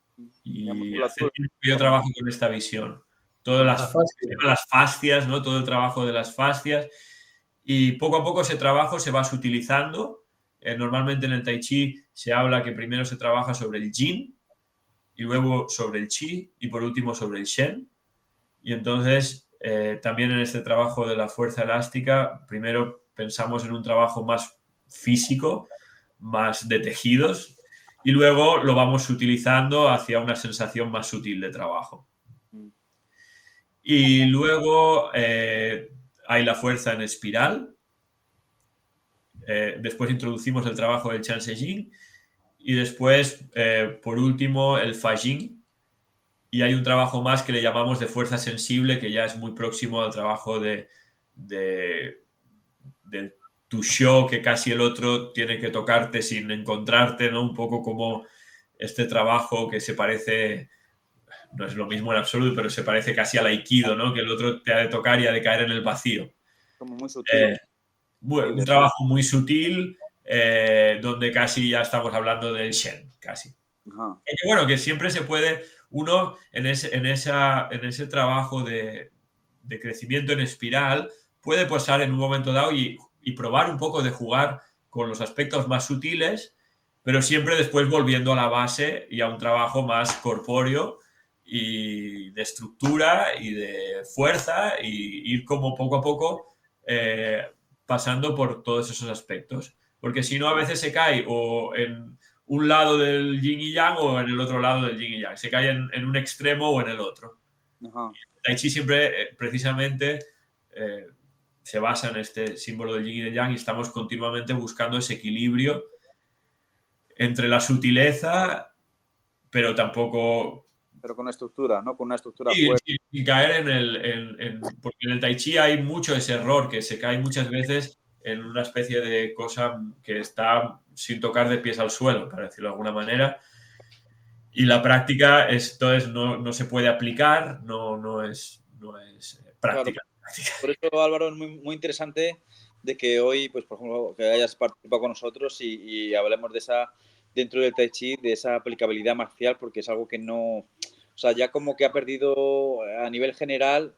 Y yo trabajo con esta visión. Todas las fascias, ¿no? Todo el trabajo de las fascias. Y poco a poco ese trabajo se va sutilizando. Normalmente en el Tai Chi se habla que primero se trabaja sobre el Yin, y luego sobre el Qi y por último sobre el Shen. Y entonces también en este trabajo de la fuerza elástica, primero pensamos en un trabajo más físico, más de tejidos, y luego lo vamos utilizando hacia una sensación más sutil de trabajo. Y luego hay la fuerza en espiral. Después introducimos el trabajo del Chan Se Jing. Y después, por último, el Fa Jing. Y hay un trabajo más que le llamamos de fuerza sensible, que ya es muy próximo al trabajo del Tushio, que casi el otro tiene que tocarte sin encontrarte, ¿no? Un poco como este trabajo que se parece, no es lo mismo en absoluto, pero se parece casi al Aikido, ¿no? Que el otro te ha de tocar y ha de caer en el vacío. Como muy sutil. Un trabajo muy sutil, donde casi ya estamos hablando del Shen, casi. Ajá. Y bueno, que siempre se puede, uno en ese trabajo de crecimiento en espiral, puede pasar en un momento dado y probar un poco de jugar con los aspectos más sutiles, pero siempre después volviendo a la base y a un trabajo más corpóreo y de estructura y de fuerza, y ir como poco a poco pasando por todos esos aspectos. Porque si no, a veces se cae o en un lado del yin y yang o en el otro lado del yin y yang. Se cae en un extremo o en el otro. Ajá. El Tai Chi siempre, precisamente, se basa en este símbolo del yin y del yang, y estamos continuamente buscando ese equilibrio entre la sutileza, pero tampoco... Pero con estructura, ¿no? Con una estructura fuerte. Y caer porque en el Tai Chi hay mucho ese error, que se cae muchas veces en una especie de cosa que está sin tocar de pies al suelo, para decirlo de alguna manera. Y la práctica, esto no se puede aplicar, no es práctica. Claro. Por eso, Álvaro, es muy interesante de que hoy, pues por ejemplo, que hayas participado con nosotros y hablemos de esa, dentro del Tai Chi, de esa aplicabilidad marcial, porque es algo que no... O sea, ya como que ha perdido a nivel general,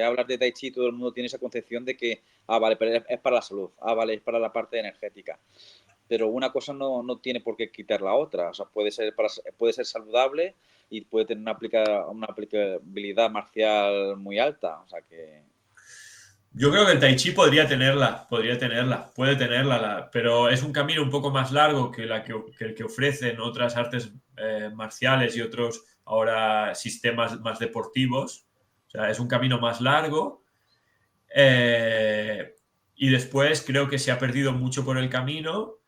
hablar de Tai Chi, todo el mundo tiene esa concepción de que, vale, pero es para la salud, vale, es para la parte energética. Pero una cosa no tiene por qué quitar la otra. O sea, puede ser saludable y puede tener una aplicabilidad marcial muy alta. O sea que... Yo creo que el Tai Chi puede tenerla, pero es un camino un poco más largo que el que ofrecen otras artes marciales y otros ahora sistemas más deportivos. O sea, es un camino más largo, y después creo que se ha perdido mucho por el camino,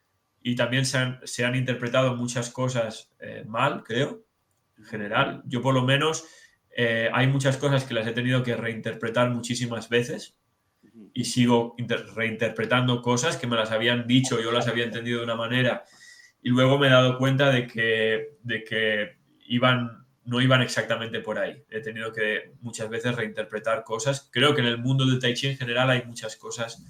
y también se han interpretado muchas cosas mal, creo, en general. Yo por lo menos hay muchas cosas que las he tenido que reinterpretar muchísimas veces, y sigo reinterpretando cosas que me las habían dicho, yo las había entendido de una manera, y luego me he dado cuenta de que no iban exactamente por ahí. He tenido que muchas veces reinterpretar cosas. Creo que en el mundo del Tai Chi en general hay muchas cosas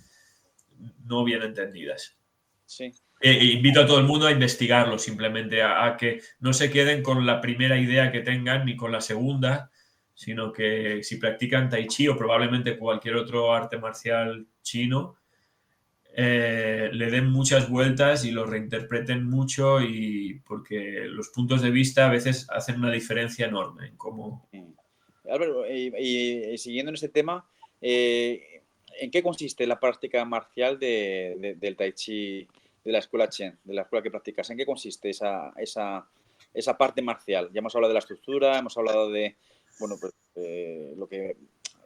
no bien entendidas. Sí. Invito a todo el mundo a investigarlo, simplemente a que no se queden con la primera idea que tengan ni con la segunda, sino que si practican Tai Chi o probablemente cualquier otro arte marcial chino, le den muchas vueltas y lo reinterpreten mucho, y porque los puntos de vista a veces hacen una diferencia enorme en cómo... Álvaro, y siguiendo en este tema, ¿en qué consiste la práctica marcial del Tai Chi, de la escuela Chen, de la escuela que practicas? ¿En qué consiste esa esa parte marcial? Ya hemos hablado de la estructura, hemos hablado de, bueno, pues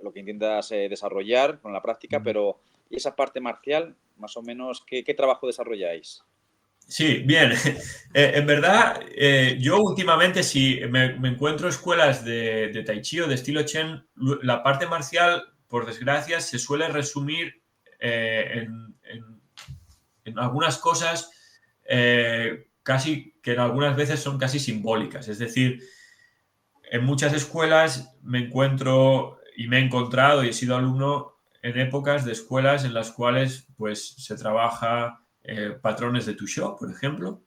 lo que intentas desarrollar con la práctica, pero ¿y esa parte marcial, más o menos, qué trabajo desarrolláis? Sí, bien. En verdad, yo últimamente si me encuentro escuelas de Tai Chi o de estilo Chen, la parte marcial, por desgracia, se suele resumir en algunas cosas casi que en algunas veces son casi simbólicas. Es decir, en muchas escuelas me encuentro y me he encontrado y he sido alumno en épocas de escuelas en las cuales pues se trabaja patrones de Tusho, por ejemplo,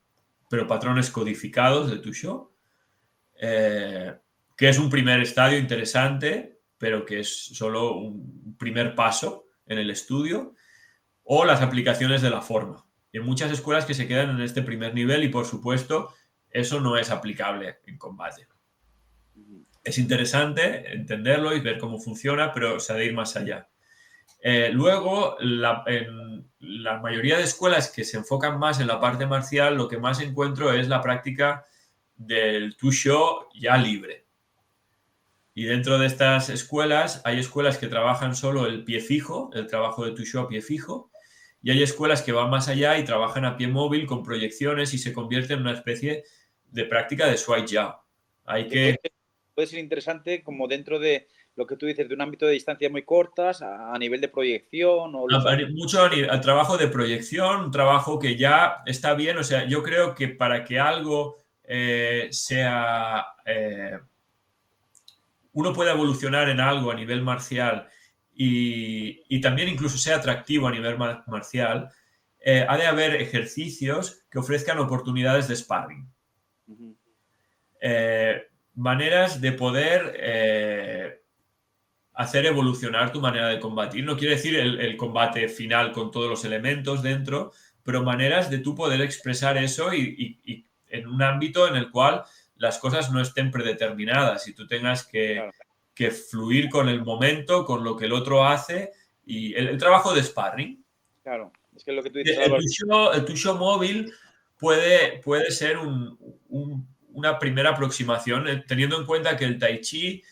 pero patrones codificados de Tusho, que es un primer estadio interesante, pero que es solo un primer paso en el estudio, o las aplicaciones de la forma. Y hay muchas escuelas que se quedan en este primer nivel y, por supuesto, eso no es aplicable en combate. Es interesante entenderlo y ver cómo funciona, pero se ha de ir más allá. Luego, en la mayoría de escuelas que se enfocan más en la parte marcial, lo que más encuentro es la práctica del Tusho ya libre. Y dentro de estas escuelas, hay escuelas que trabajan solo el pie fijo, el trabajo de Tusho a pie fijo, y hay escuelas que van más allá y trabajan a pie móvil con proyecciones y se convierten en una especie de práctica de Shuai Jiao. Puede ser interesante como dentro de lo que tú dices, de un ámbito de distancias muy cortas, a nivel de proyección. Mucho al trabajo de proyección, un trabajo que ya está bien. O sea, yo creo que para que algo sea... uno pueda evolucionar en algo a nivel marcial y también incluso sea atractivo a nivel marcial, ha de haber ejercicios que ofrezcan oportunidades de sparring. Maneras de poder hacer evolucionar tu manera de combatir. No quiere decir el combate final con todos los elementos dentro, pero maneras de tú poder expresar eso y en un ámbito en el cual las cosas no estén predeterminadas y tú tengas que fluir con el momento, con lo que el otro hace y el trabajo de sparring. Claro, es que lo que tú dices... El Tusho móvil puede ser una primera aproximación, teniendo en cuenta que el Tai Chi,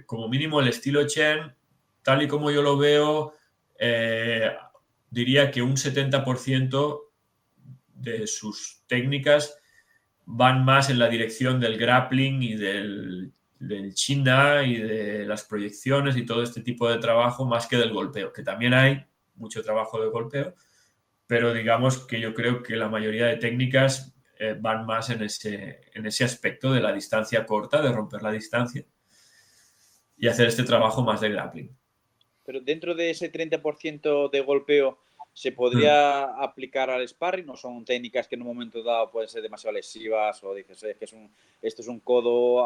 como mínimo el estilo Chen, tal y como yo lo veo, diría que un 70% de sus técnicas van más en la dirección del grappling y del China y de las proyecciones y todo este tipo de trabajo, más que del golpeo, que también hay mucho trabajo de golpeo, pero digamos que yo creo que la mayoría de técnicas van más en ese aspecto de la distancia corta, de romper la distancia y hacer este trabajo más de grappling. Pero dentro de ese 30% de golpeo, ¿se podría aplicar al sparring o son técnicas que en un momento dado pueden ser demasiado lesivas o dices, que esto es un codo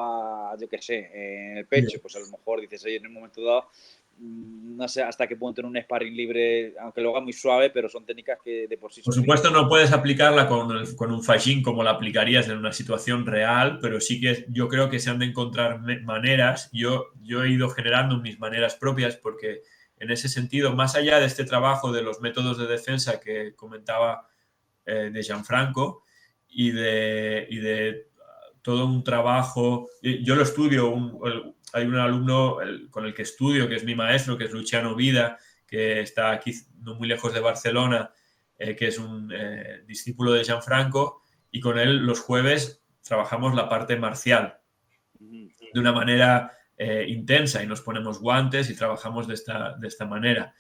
yo qué sé, en el pecho? Pues a lo mejor dices, oye, en un momento dado, no sé hasta qué punto en un sparring libre, aunque lo haga muy suave, pero son técnicas que de por sí... Por supuesto no puedes aplicarla con un Fajin como la aplicarías en una situación real, pero sí que yo creo que se han de encontrar maneras. Yo he ido generando mis maneras propias porque en ese sentido, más allá de este trabajo de los métodos de defensa que comentaba de Gianfranco y de todo un trabajo, yo lo estudio, hay un alumno con el que estudio, que es mi maestro, que es Luciano Vida, que está aquí no muy lejos de Barcelona, que es un discípulo de Gianfranco, y con él los jueves trabajamos la parte marcial de una manera intensa y nos ponemos guantes y trabajamos de esta manera.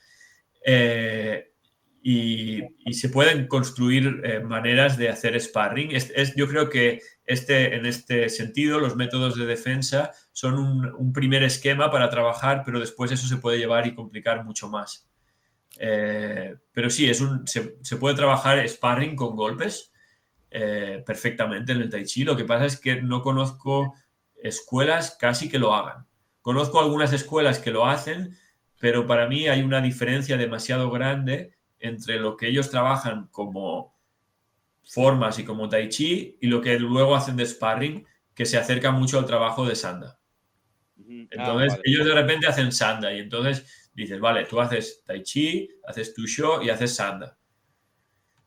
Y se pueden construir maneras de hacer sparring. Yo creo que en este sentido los métodos de defensa son un primer esquema para trabajar, pero después eso se puede llevar y complicar mucho más. Pero sí, se puede trabajar sparring con golpes perfectamente en el Tai Chi. Lo que pasa es que no conozco escuelas casi que lo hagan. Conozco algunas escuelas que lo hacen, pero para mí hay una diferencia demasiado grande entre lo que ellos trabajan como formas y como Tai Chi y lo que luego hacen de sparring, que se acerca mucho al trabajo de Sanda. Entonces, ellos de repente hacen Sanda y entonces dices, vale, tú haces Tai Chi, haces Tusho y haces Sanda.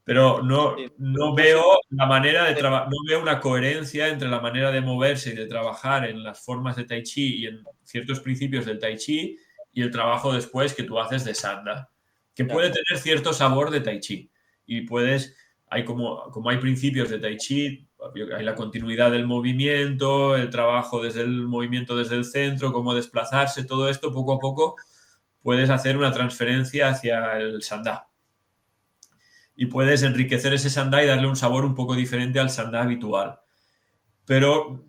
Pero no veo la manera de trabajar, no veo una coherencia entre la manera de moverse y de trabajar en las formas de Tai Chi y en ciertos principios del Tai Chi y el trabajo después que tú haces de Sanda, que puede tener cierto sabor de Tai Chi. Y puedes, como hay principios de Tai Chi, hay la continuidad del movimiento, el trabajo desde el movimiento desde el centro, cómo desplazarse, todo esto poco a poco puedes hacer una transferencia hacia el Sanda. Y puedes enriquecer ese sandá y darle un sabor un poco diferente al sandá habitual. Pero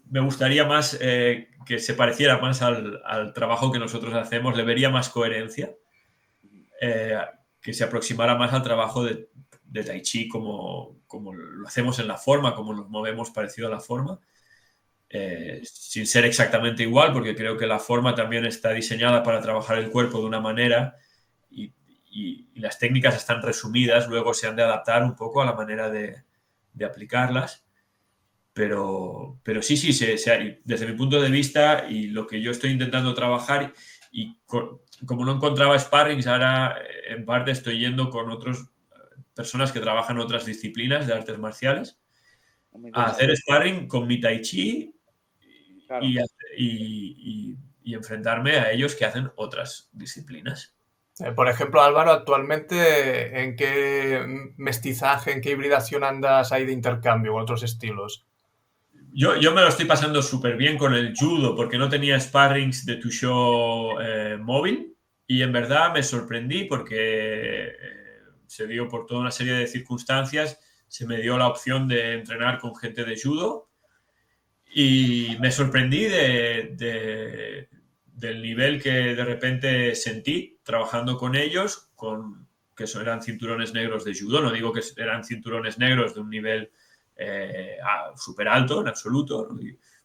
me gustaría más que se pareciera más al trabajo que nosotros hacemos, le vería más coherencia, que se aproximara más al trabajo de Tai Chi como lo hacemos en la forma, como nos movemos parecido a la forma, sin ser exactamente igual, porque creo que la forma también está diseñada para trabajar el cuerpo de una manera y las técnicas están resumidas, luego se han de adaptar un poco a la manera de aplicarlas. Pero sí, desde mi punto de vista y lo que yo estoy intentando trabajar, y como no encontraba sparrings, ahora en parte estoy yendo con otras personas que trabajan en otras disciplinas de artes marciales a hacer sparring con mi Tai Chi y enfrentarme a ellos que hacen otras disciplinas. Por ejemplo, Álvaro, actualmente, ¿en qué mestizaje, en qué hibridación andas ahí de intercambio con otros estilos? Yo me lo estoy pasando súper bien con el judo porque no tenía sparrings de Tusho móvil y en verdad me sorprendí porque se dio por toda una serie de circunstancias, se me dio la opción de entrenar con gente de judo y me sorprendí del nivel que de repente sentí trabajando con ellos, que eran cinturones negros de judo. No digo que eran cinturones negros de un nivel súper alto en absoluto, ¿no?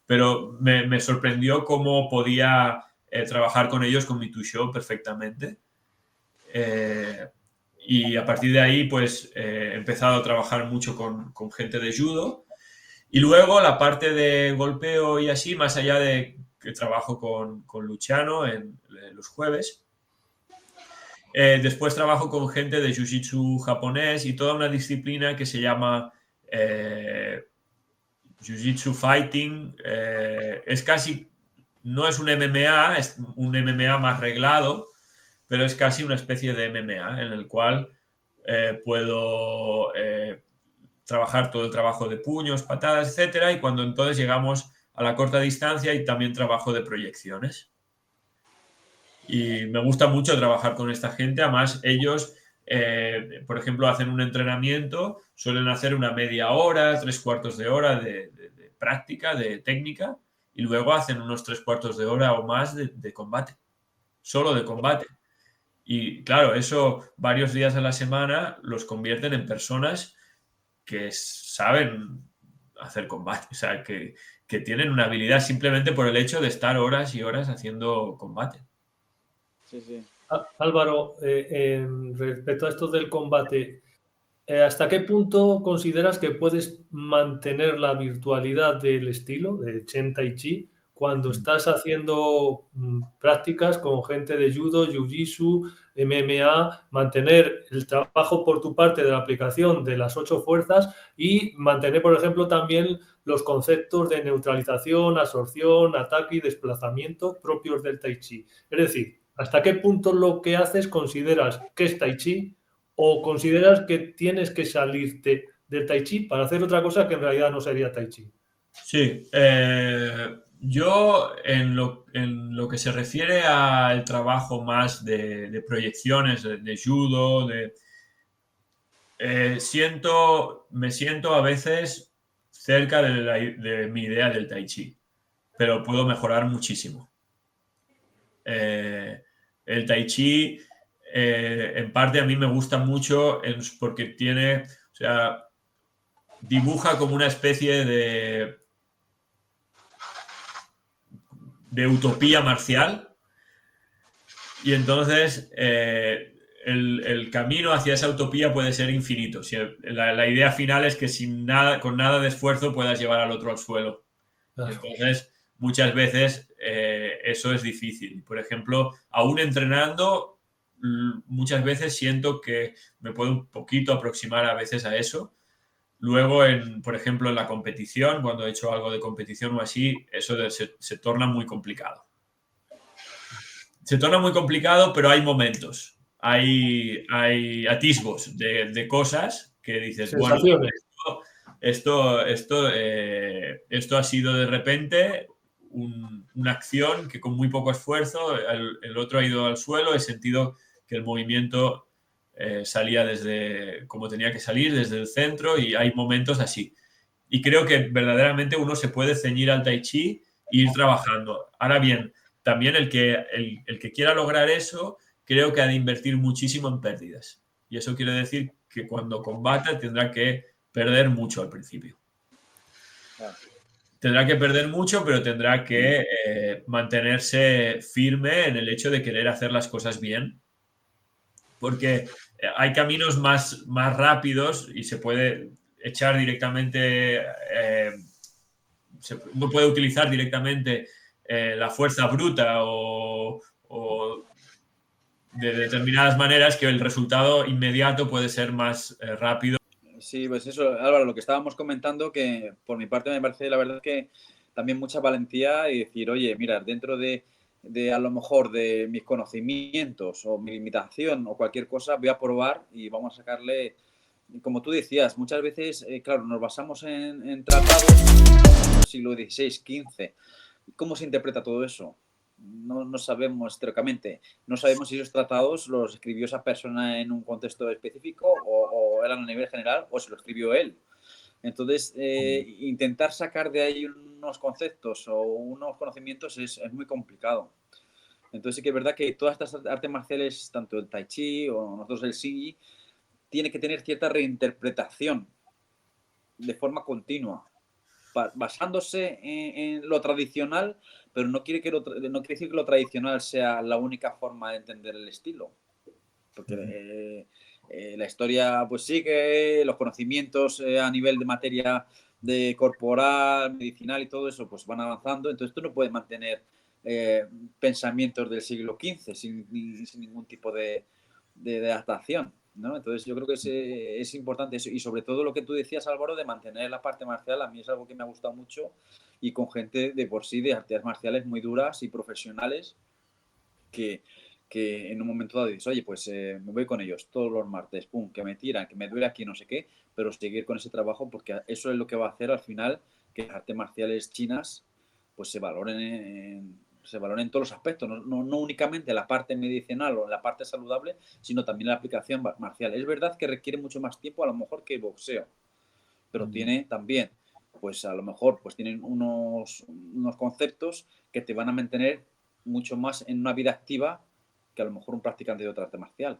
Pero me sorprendió cómo podía trabajar con ellos con mi Tusho perfectamente. Y a partir de ahí pues he empezado a trabajar mucho con gente de judo. Y luego la parte de golpeo y así, más allá de que trabajo con Luciano en los jueves. Después trabajo con gente de Jiu-Jitsu japonés y toda una disciplina que se llama Jiu-Jitsu Fighting. No es un MMA, es un MMA más reglado, pero es casi una especie de MMA en el cual puedo trabajar todo el trabajo de puños, patadas, etcétera, y cuando entonces llegamos a la corta distancia y también trabajo de proyecciones. Y me gusta mucho trabajar con esta gente. Además, ellos, por ejemplo, hacen un entrenamiento, suelen hacer una media hora, 3/4 de hora de práctica, de técnica, y luego hacen unos 3/4 de hora o más de combate, solo de combate. Y claro, eso varios días a la semana los convierten en personas que saben hacer combate, o sea, que tienen una habilidad simplemente por el hecho de estar horas y horas haciendo combate. Sí. Álvaro, respecto a esto del combate, ¿hasta qué punto consideras que puedes mantener la virtualidad del estilo de Chen Tai Chi cuando estás haciendo prácticas con gente de judo, jiu-jitsu, MMA, mantener el trabajo por tu parte de la aplicación de las 8 fuerzas y mantener, por ejemplo, también los conceptos de neutralización, absorción, ataque y desplazamiento propios del Tai Chi? Es decir, ¿hasta qué punto lo que haces consideras que es Tai Chi o consideras que tienes que salirte del Tai Chi para hacer otra cosa que en realidad no sería Tai Chi? Sí, yo en lo que se refiere al trabajo más de proyecciones, de judo, me siento a veces cerca de mi idea del Tai Chi, pero puedo mejorar muchísimo. El Tai Chi, en parte a mí me gusta mucho porque tiene, o sea, dibuja como una especie de utopía marcial y entonces el camino hacia esa utopía puede ser infinito. Si la idea final es que con nada de esfuerzo puedas llevar al otro al suelo. Claro. Entonces, muchas veces eso es difícil. Por ejemplo, aún entrenando, muchas veces siento que me puedo un poquito aproximar a veces a eso. Luego, por ejemplo, en la competición, cuando he hecho algo de competición o así, eso se torna muy complicado. Se torna muy complicado, pero hay momentos, hay atisbos de cosas que dices, bueno, esto ha sido de repente una acción que con muy poco esfuerzo, el otro ha ido al suelo, he sentido que el movimiento salía desde como tenía que salir, desde el centro, y hay momentos así. Y creo que verdaderamente uno se puede ceñir al Tai Chi e ir trabajando. Ahora bien, también el que quiera lograr eso, creo que ha de invertir muchísimo en pérdidas. Y eso quiere decir que cuando combata tendrá que perder mucho al principio. Tendrá que perder mucho, pero tendrá que mantenerse firme en el hecho de querer hacer las cosas bien. Porque hay caminos más rápidos y se puede echar directamente, uno puede utilizar directamente la fuerza bruta o de determinadas maneras que el resultado inmediato puede ser más rápido. Sí, pues eso, Álvaro, lo que estábamos comentando, que por mi parte me parece, la verdad, que también mucha valentía y decir, oye, mira, dentro de a lo mejor de mis conocimientos o mi limitación o cualquier cosa, voy a probar y vamos a sacarle, como tú decías, muchas veces, claro, nos basamos en tratados del siglo XVI, XV. ¿Cómo se interpreta todo eso? No sabemos históricamente. No sabemos si esos tratados los escribió esa persona en un contexto específico o eran a nivel general o se lo escribió él. Entonces, intentar sacar de ahí unos conceptos o unos conocimientos es muy complicado. Entonces, sí que es verdad que todas estas artes marciales, tanto el Tai Chi o nosotros el Xingyi, tiene que tener cierta reinterpretación de forma continua, basándose en lo tradicional, pero no quiere decir que lo tradicional sea la única forma de entender el estilo. Porque la historia pues sigue, los conocimientos a nivel de materia de corporal, medicinal y todo eso pues van avanzando, entonces tú no puedes mantener pensamientos del siglo XV sin ningún tipo de adaptación, ¿no? Entonces yo creo que es importante eso, y sobre todo lo que tú decías, Álvaro, de mantener la parte marcial, a mí es algo que me ha gustado mucho, y con gente de por sí de artes marciales muy duras y profesionales que en un momento dado dices, oye, pues me voy con ellos todos los martes, pum, que me tiran, que me duele aquí, no sé qué, pero seguir con ese trabajo, porque eso es lo que va a hacer al final que las artes marciales chinas pues se valoren en todos los aspectos, no únicamente la parte medicinal o la parte saludable, sino también la aplicación marcial. Es verdad que requiere mucho más tiempo a lo mejor que boxeo, pero tiene también, pues a lo mejor pues tienen unos conceptos que te van a mantener mucho más en una vida activa que a lo mejor un practicante de otra arte marcial.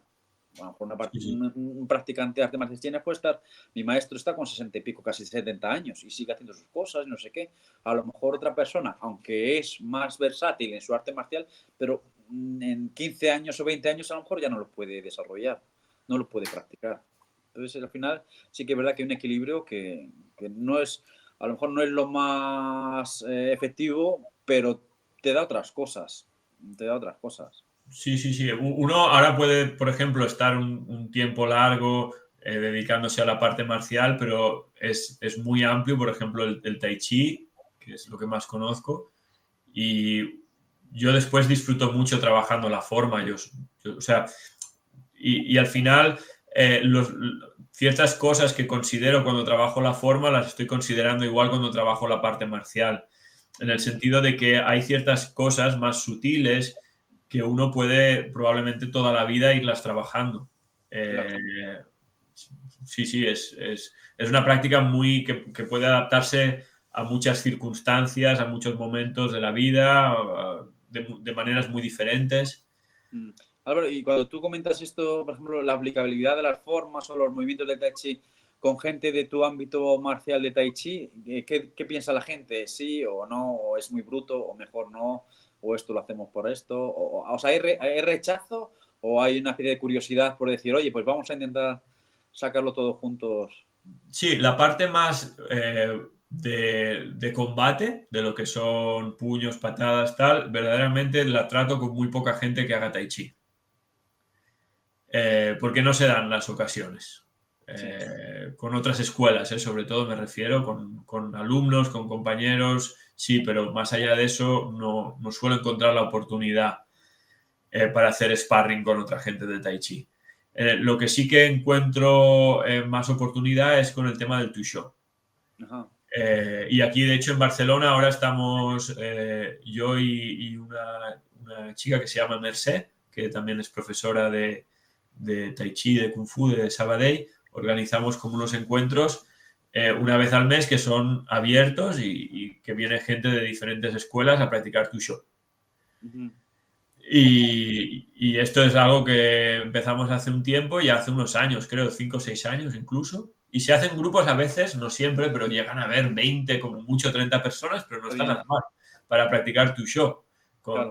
A lo mejor un practicante de arte marcial china puede estar, mi maestro está con 60 y pico, casi 70 años y sigue haciendo sus cosas, no sé qué. A lo mejor otra persona, aunque es más versátil en su arte marcial, pero en 15 años o 20 años a lo mejor ya no lo puede desarrollar, no lo puede practicar. Entonces, al final, sí que es verdad que hay un equilibrio que no es, a lo mejor no es lo más efectivo, pero te da otras cosas. Te da otras cosas. Sí. Uno ahora puede, por ejemplo, estar un tiempo largo dedicándose a la parte marcial, pero es muy amplio. Por ejemplo, el Tai Chi, que es lo que más conozco, y yo después disfruto mucho trabajando la forma. O sea, y al final ciertas cosas que considero cuando trabajo la forma las estoy considerando igual cuando trabajo la parte marcial, en el sentido de que hay ciertas cosas más sutiles que uno puede probablemente toda la vida irlas trabajando. Sí, es una práctica que puede adaptarse a muchas circunstancias, a muchos momentos de la vida, de maneras muy diferentes. Álvaro, y cuando tú comentas esto, por ejemplo, la aplicabilidad de las formas o los movimientos de Tai Chi con gente de tu ámbito marcial de Tai Chi, ¿qué piensa la gente? ¿Sí o no? ¿O es muy bruto? ¿O mejor no? ¿O esto lo hacemos por esto? O sea, ¿hay rechazo o hay una especie de curiosidad por decir, oye, pues vamos a intentar sacarlo todos juntos? Sí, la parte más de combate, de lo que son puños, patadas, tal, verdaderamente la trato con muy poca gente que haga Tai Chi. porque no se dan las ocasiones. Con otras escuelas, sobre todo me refiero, con alumnos, con compañeros, sí, pero más allá de eso no suelo encontrar la oportunidad para hacer sparring con otra gente de Tai Chi. Lo que sí que encuentro más oportunidad es con el tema del Tushou. Ajá. Y aquí, de hecho, en Barcelona ahora estamos yo y una chica que se llama Mercè, que también es profesora de Tai Chi, de Kung Fu, de Sabadell. Organizamos como unos encuentros una vez al mes que son abiertos y que viene gente de diferentes escuelas a practicar Tushou. Ujú. Y esto es algo que empezamos hace un tiempo, ya hace unos años, creo, 5 o 6 años incluso. Y se hacen grupos a veces, no siempre, pero llegan a haber 20, como mucho 30 personas, pero no está nada mal, para practicar Tushou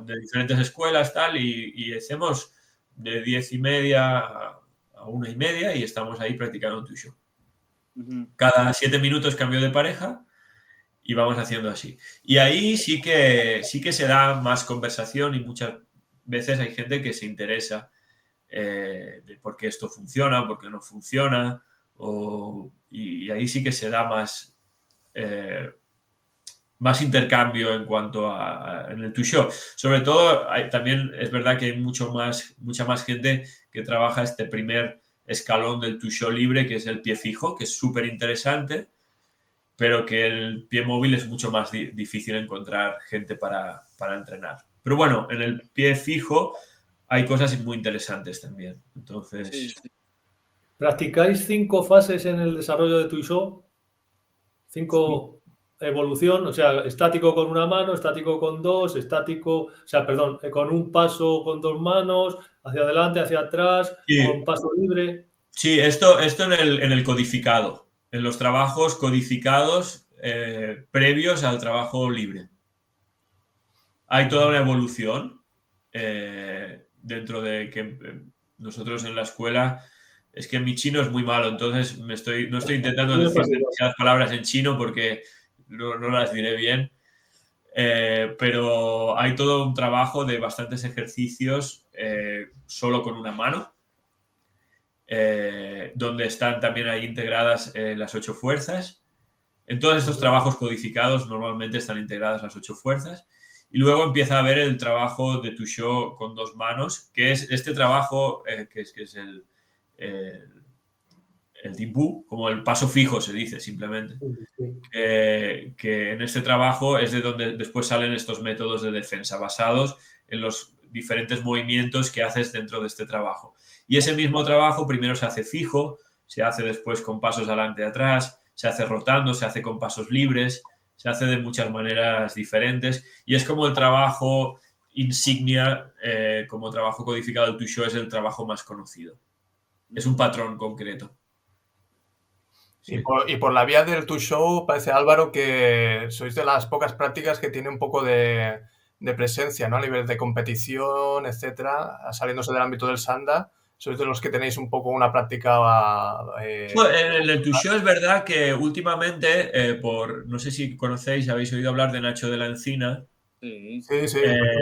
de diferentes escuelas, tal, y hacemos de 10:30 a 1:30 y estamos ahí practicando Tushou. Ujú. Cada 7 minutos cambio de pareja y vamos haciendo así. Y ahí sí que se da más conversación y muchas veces hay gente que se interesa de por qué esto funciona, por qué no funciona, y ahí sí que se da más intercambio en cuanto en el Tushou. Sobre todo, también es verdad que hay mucha más gente que trabaja este primer escalón del Tushou libre, que es el pie fijo, que es súper interesante, pero que el pie móvil es mucho más difícil encontrar gente para entrenar. Pero bueno, en el pie fijo hay cosas muy interesantes también. Entonces, Sí. ¿Practicáis 5 fases en el desarrollo de Tushou? 5 evolución, o sea, estático con una mano, estático con dos, con un paso con 2 manos, hacia adelante, hacia atrás, con paso libre. Sí, esto en el codificado, en los trabajos codificados previos al trabajo libre. Hay toda una evolución dentro de que nosotros en la escuela, es que mi chino es muy malo, entonces no estoy intentando decir demasiadas palabras en chino porque no las diré bien, pero hay todo un trabajo de bastantes ejercicios solo con una mano, donde están también ahí integradas las 8 fuerzas. En todos estos trabajos codificados normalmente están integradas las 8 fuerzas. Y luego empieza a haber el trabajo de Tushou con 2 manos, que es este trabajo que es el Dimbu, como el paso fijo se dice simplemente. Que en este trabajo es de donde después salen estos métodos de defensa basados en los diferentes movimientos que haces dentro de este trabajo. Y ese mismo trabajo primero se hace fijo, se hace después con pasos adelante y atrás, se hace rotando, se hace con pasos libres, se hace de muchas maneras diferentes y es como el trabajo insignia, como trabajo codificado del Tushou, es el trabajo más conocido. Es un patrón concreto. Sí. Y por la vía del Tushou parece, Álvaro, que sois de las pocas prácticas que tiene un poco de presencia, ¿no? A nivel de competición, etcétera, saliéndose del ámbito del Sanda. Sois de los que tenéis un poco una práctica... En el Tushou es verdad que últimamente, no sé si conocéis, habéis oído hablar de Nacho de la Encina, Sí.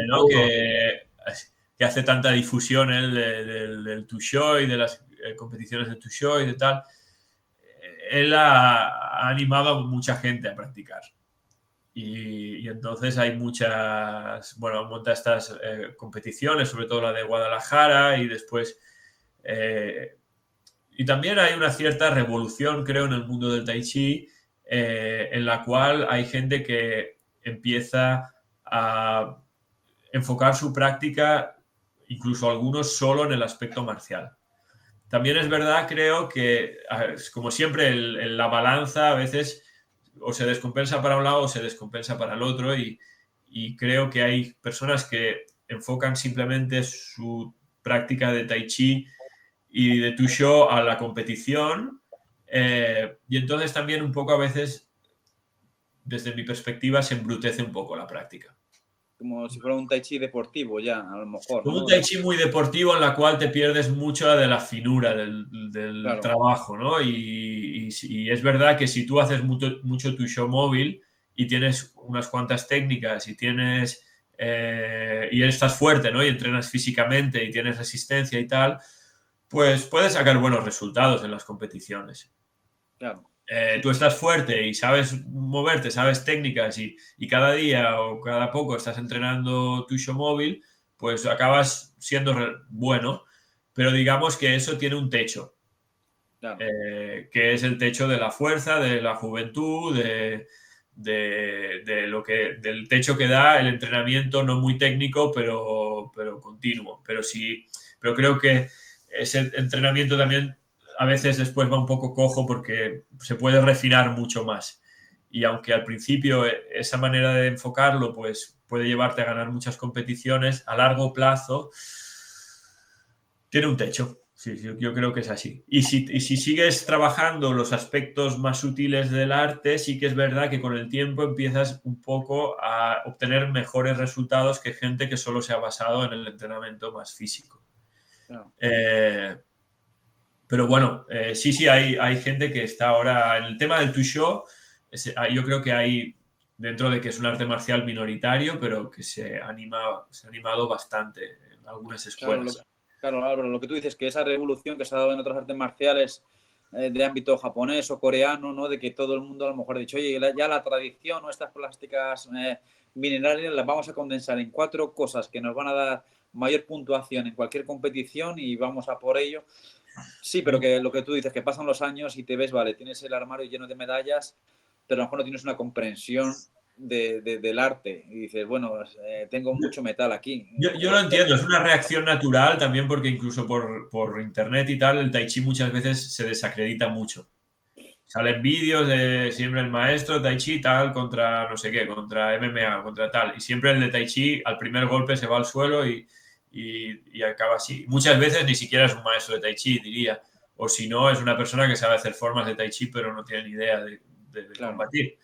¿no? que hace tanta difusión del Tushou y de las competiciones de Tushou y de tal. Él ha animado a mucha gente a practicar. Y entonces hay monta estas competiciones, sobre todo la de Guadalajara, y después... y también hay una cierta revolución, creo, en el mundo del Tai Chi, en la cual hay gente que empieza a enfocar su práctica, incluso algunos solo en el aspecto marcial. También es verdad, creo que, como siempre, la balanza a veces o se descompensa para un lado o se descompensa para el otro y creo que hay personas que enfocan simplemente su práctica de Tai Chi y de Tushou a la competición y entonces también un poco a veces, desde mi perspectiva, se embrutece un poco la práctica. Como si fuera un Tai Chi deportivo ya, a lo mejor. Como ¿no? un Tai Chi muy deportivo en la cual te pierdes mucho de la finura del claro. trabajo, ¿no? Y es verdad que si tú haces mucho Tushou móvil y tienes unas cuantas técnicas y y estás fuerte, ¿no? Y entrenas físicamente y tienes resistencia y tal, pues puedes sacar buenos resultados en las competiciones. Claro. Tú estás fuerte y sabes moverte, sabes técnicas y cada día o cada poco estás entrenando tu show móvil, pues acabas siendo bueno, pero digamos que eso tiene un techo, Claro. que es el techo de la fuerza, de la juventud, del techo que da el entrenamiento no muy técnico, pero continuo. Pero creo que ese entrenamiento también a veces después va un poco cojo porque se puede refinar mucho más. Y aunque al principio esa manera de enfocarlo pues puede llevarte a ganar muchas competiciones, a largo plazo tiene un techo. Sí, yo creo que es así. Y si sigues trabajando los aspectos más sutiles del arte, sí que es verdad que con el tiempo empiezas un poco a obtener mejores resultados que gente que solo se ha basado en el entrenamiento más físico. Claro. Pero bueno, sí, hay gente que está ahora en el tema del Tushou. Yo creo que hay, dentro de que es un arte marcial minoritario, pero que se ha animado bastante en algunas escuelas. Claro, Álvaro, lo que tú dices, que esa revolución que se ha dado en otras artes marciales de ámbito japonés o coreano, ¿no? De que todo el mundo a lo mejor ha dicho, oye, ya la tradición o estas plásticas minerales las vamos a condensar en 4 cosas que nos van a dar mayor puntuación en cualquier competición y vamos a por ello. Sí, pero que lo que tú dices, que pasan los años y te ves, vale, tienes el armario lleno de medallas, pero a lo mejor no tienes una comprensión del arte y dices, bueno, tengo mucho metal aquí. Yo lo entiendo, es una reacción natural también porque incluso por internet y tal, el tai chi muchas veces se desacredita mucho. Salen vídeos de siempre el maestro tai chi tal contra no sé qué, contra MMA, contra tal, y siempre el de tai chi al primer golpe se va al suelo y acaba así. Muchas veces ni siquiera es un maestro de tai chi, diría, o si no, es una persona que sabe hacer formas de tai chi pero no tiene ni idea de combatir.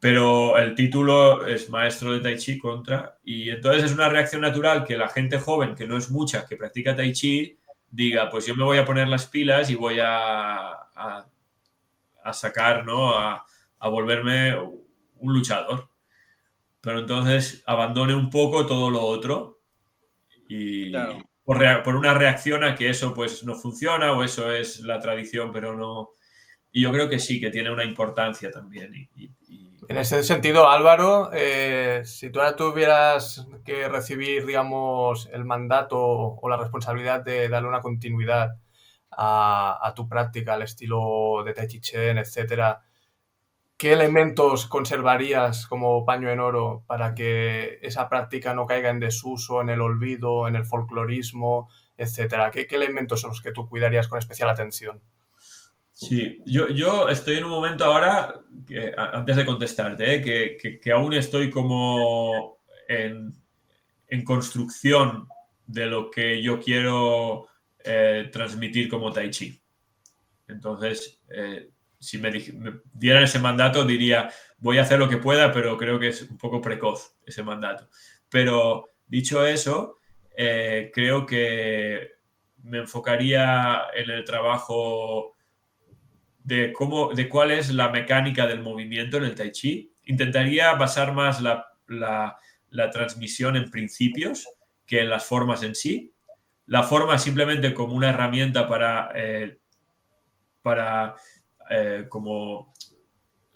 Pero el título es maestro de Tai Chi contra, y entonces es una reacción natural que la gente joven, que no es mucha, que practica Tai Chi, diga, pues yo me voy a poner las pilas y voy a sacar, ¿no? A volverme un luchador. Pero entonces abandone un poco todo lo otro y Claro. por una reacción a que eso pues no funciona o eso es la tradición, pero no... Y yo creo que sí, que tiene una importancia también. En ese sentido, Álvaro, si tú ahora tuvieras que recibir, digamos, el mandato o la responsabilidad de darle una continuidad a tu práctica, al estilo de Tai Chi Chuan, etcétera, ¿qué elementos conservarías como paño en oro para que esa práctica no caiga en desuso, en el olvido, en el folclorismo, etcétera? ¿Qué elementos son los que tú cuidarías con especial atención? Sí, yo estoy en un momento ahora, antes de contestarte, que aún estoy como en construcción de lo que yo quiero transmitir como Tai Chi. Entonces, si me dieran ese mandato, diría, voy a hacer lo que pueda, pero creo que es un poco precoz ese mandato. Pero dicho eso, creo que me enfocaría en el trabajo de cuál es la mecánica del movimiento en el Tai Chi. Intentaría basar más la transmisión en principios que en las formas en sí. La forma simplemente como una herramienta para como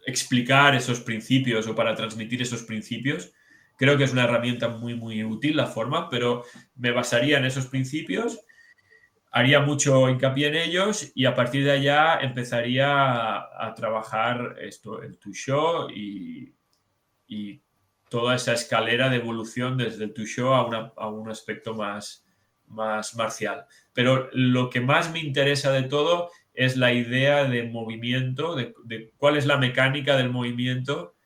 explicar esos principios o para transmitir esos principios. Creo que es una herramienta muy, muy útil la forma, pero me basaría en esos principios, haría mucho hincapié en ellos y a partir de allá empezaría a trabajar el Tushou y toda esa escalera de evolución desde el Tushou a un aspecto más marcial. Pero lo que más me interesa de todo es la idea de movimiento, de cuál es la mecánica del movimiento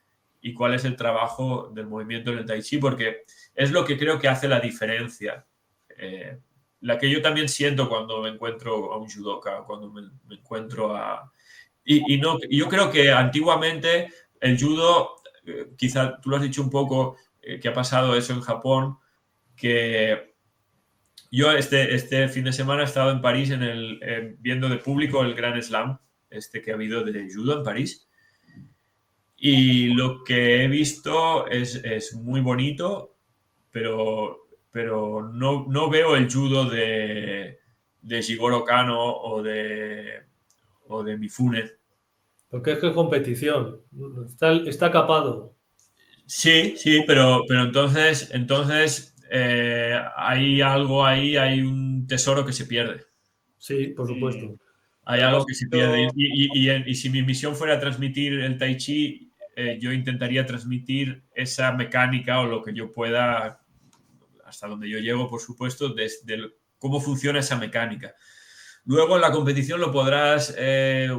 y cuál es el trabajo del movimiento en el Tai Chi, porque es lo que creo que hace la diferencia. La que yo también siento cuando me encuentro a un judoka, cuando me encuentro a... yo creo que antiguamente el judo, quizá tú lo has dicho un poco, que ha pasado eso en Japón, que yo este fin de semana he estado en París viendo de público el Grand Slam que ha habido de judo en París. Y lo que he visto es muy bonito, pero no veo el judo de Jigoro Kano o de Mifune. Porque es que es competición. Está capado. Sí, pero entonces hay algo ahí, hay un tesoro que se pierde. Sí, por supuesto. Hay Pero algo que se pierde. Y si mi misión fuera transmitir el Tai Chi, yo intentaría transmitir esa mecánica o lo que yo pueda, hasta donde yo llego, por supuesto, desde cómo funciona esa mecánica. Luego en la competición lo podrás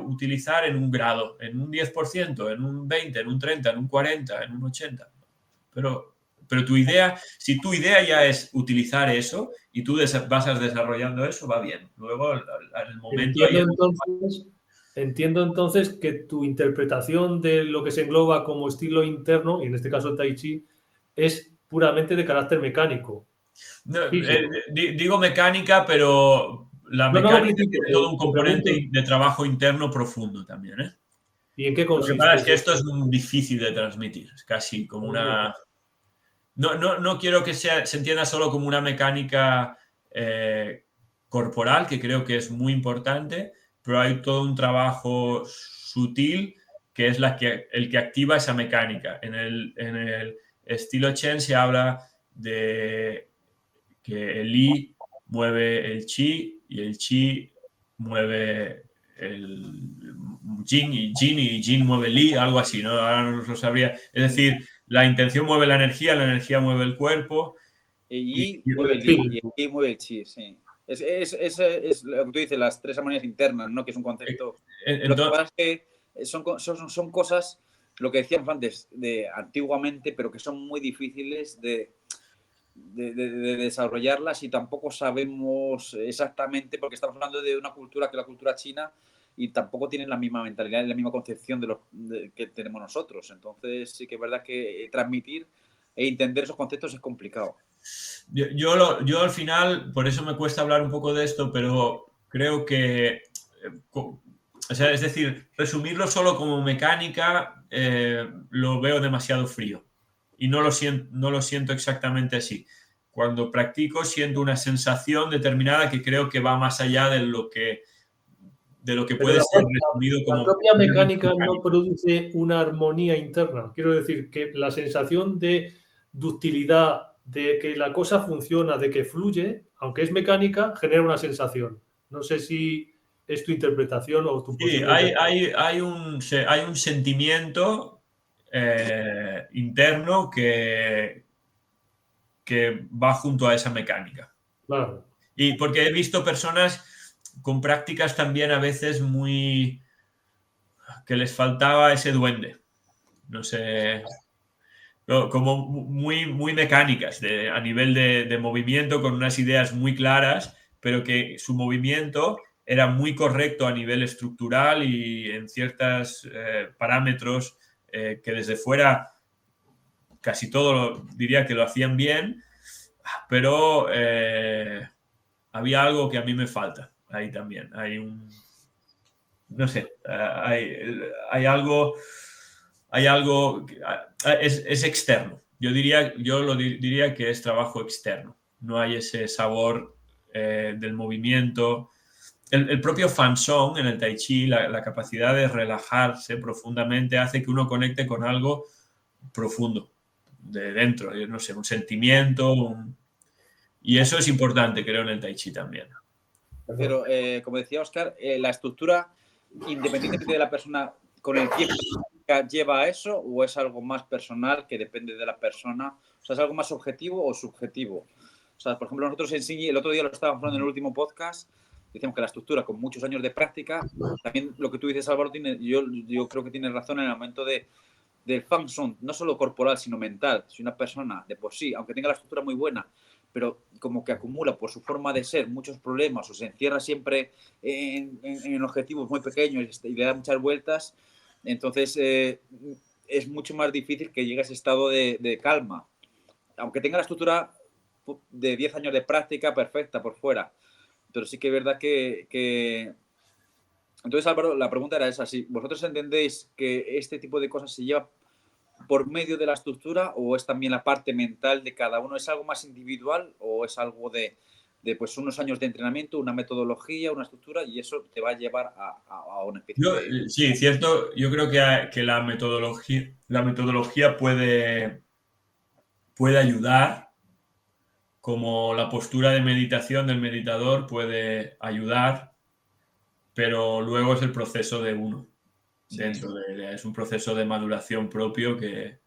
utilizar en un grado, en un 10%, en un 20%, en un 30%, en un 40%, en un 80%. Pero tu idea, si tu idea ya es utilizar eso y tú vas desarrollando eso, va bien. Luego, en el momento... Entiendo entonces que tu interpretación de lo que se engloba como estilo interno, y en este caso el Tai Chi, es puramente de carácter mecánico. No, digo mecánica, pero la mecánica tiene todo un componente de trabajo interno profundo también, ¿eh? ¿Y en qué consiste? Lo que pasa es que esto es muy difícil de transmitir. Es casi como una... No quiero que se entienda solo como una mecánica corporal, que creo que es muy importante, pero hay todo un trabajo sutil que es el que activa esa mecánica. En el estilo Chen se habla de que el Li mueve el Chi y el Chi mueve el Jin y Jin mueve el Li, algo así, ¿no? Ahora no lo sabría. Es decir, la intención mueve la energía mueve el cuerpo. Y mueve el Li, y mueve el Chi, sí. Es lo que tú dices, las tres armonías internas, ¿no? Que es un concepto... Lo que pasa es que son cosas, lo que decíamos antes, de antiguamente, pero que son muy difíciles de desarrollarlas y tampoco sabemos exactamente, porque estamos hablando de una cultura que es la cultura china y tampoco tienen la misma mentalidad y la misma concepción que tenemos nosotros. Entonces sí que es verdad que transmitir e entender esos conceptos es complicado. Yo al final, por eso me cuesta hablar un poco de esto, pero creo que, o sea, es decir, resumirlo solo como mecánica lo veo demasiado frío y no lo siento exactamente así. Cuando practico siento una sensación determinada que creo que va más allá de lo que puede ser resumido como... La propia mecánica no produce una armonía interna. Quiero decir que la sensación de ductilidad, de que la cosa funciona, de que fluye, aunque es mecánica, genera una sensación. No sé si es tu interpretación o tu posible. Sí, hay un sentimiento interno que va junto a esa mecánica. Claro. Y porque he visto personas con prácticas también a veces que les faltaba ese duende. No sé, como muy mecánicas a nivel de movimiento, con unas ideas muy claras, pero que su movimiento era muy correcto a nivel estructural y en ciertos parámetros que desde fuera casi todo diría que lo hacían bien, pero había algo que a mí me falta ahí también. No sé, hay algo es externo. Yo diría que es trabajo externo. No hay ese sabor del movimiento. El propio Fan Song en el Tai Chi, la capacidad de relajarse profundamente hace que uno conecte con algo profundo de dentro, no sé, un sentimiento. Y eso es importante, creo, en el Tai Chi también. Pero, como decía Óscar, la estructura, independientemente de la persona, con el tiempo lleva a eso, o es algo más personal que depende de la persona. O sea, ¿es algo más objetivo o subjetivo? O sea, por ejemplo, nosotros en Singhi, el otro día lo estábamos hablando en el último podcast, decíamos que la estructura, con muchos años de práctica, también lo que tú dices, Álvaro, yo creo que tienes razón en el momento del function, no solo corporal, sino mental. Si una persona de por sí, aunque tenga la estructura muy buena, pero como que acumula por su forma de ser muchos problemas o se encierra siempre en objetivos muy pequeños y le da muchas vueltas, entonces es mucho más difícil que llegue a ese estado de calma. Aunque tenga la estructura de 10 años de práctica perfecta por fuera. Pero sí que es verdad que... Entonces, Álvaro, la pregunta era esa. Si vosotros entendéis que este tipo de cosas se lleva por medio de la estructura o es también la parte mental de cada uno, ¿es algo más individual o es algo de pues unos años de entrenamiento, una metodología, una estructura, y eso te va a llevar a una especie de... Sí, cierto. Yo creo que la metodología puede ayudar, como la postura de meditación del meditador puede ayudar, pero luego es el proceso de uno. Es un proceso de maduración propio que...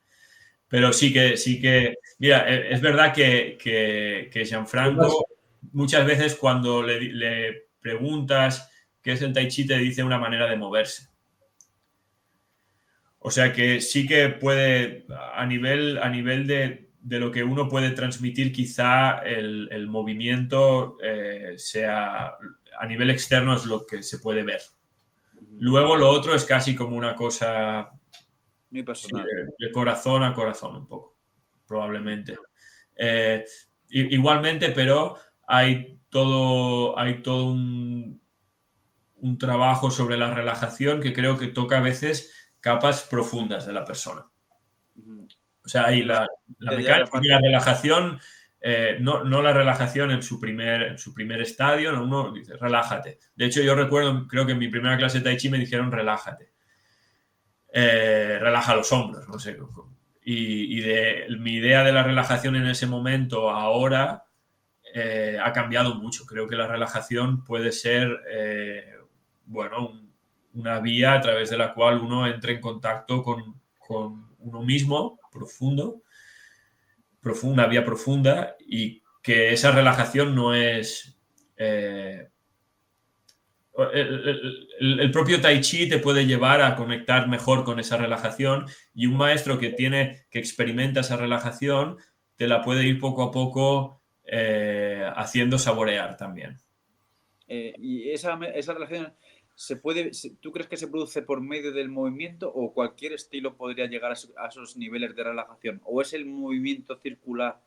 Pero sí que... Mira, es verdad que Gianfranco muchas veces cuando le preguntas qué es el Tai Chi te dice una manera de moverse. O sea que sí que puede, a nivel de lo que uno puede transmitir, quizá el movimiento sea... A nivel externo es lo que se puede ver. Luego lo otro es casi como una cosa muy personal. De corazón a corazón un poco, probablemente. Igualmente, pero hay todo un trabajo sobre la relajación que creo que toca a veces capas profundas de la persona. O sea, hay la mecánica y la relajación, no la relajación en su primer estadio, no, uno dice, relájate. De hecho, yo recuerdo, creo que en mi primera clase de Tai Chi me dijeron, relájate. Relaja los hombros, no sé. Y mi idea de la relajación en ese momento, ahora, ha cambiado mucho. Creo que la relajación puede ser, una vía a través de la cual uno entre en contacto con uno mismo, una vía profunda, y que esa relajación no es... el propio Tai Chi te puede llevar a conectar mejor con esa relajación, y un maestro que experimenta esa relajación te la puede ir poco a poco haciendo saborear también. Y esa relajación ¿tú crees que se produce por medio del movimiento, o cualquier estilo podría llegar a esos niveles de relajación? ¿O es el movimiento circular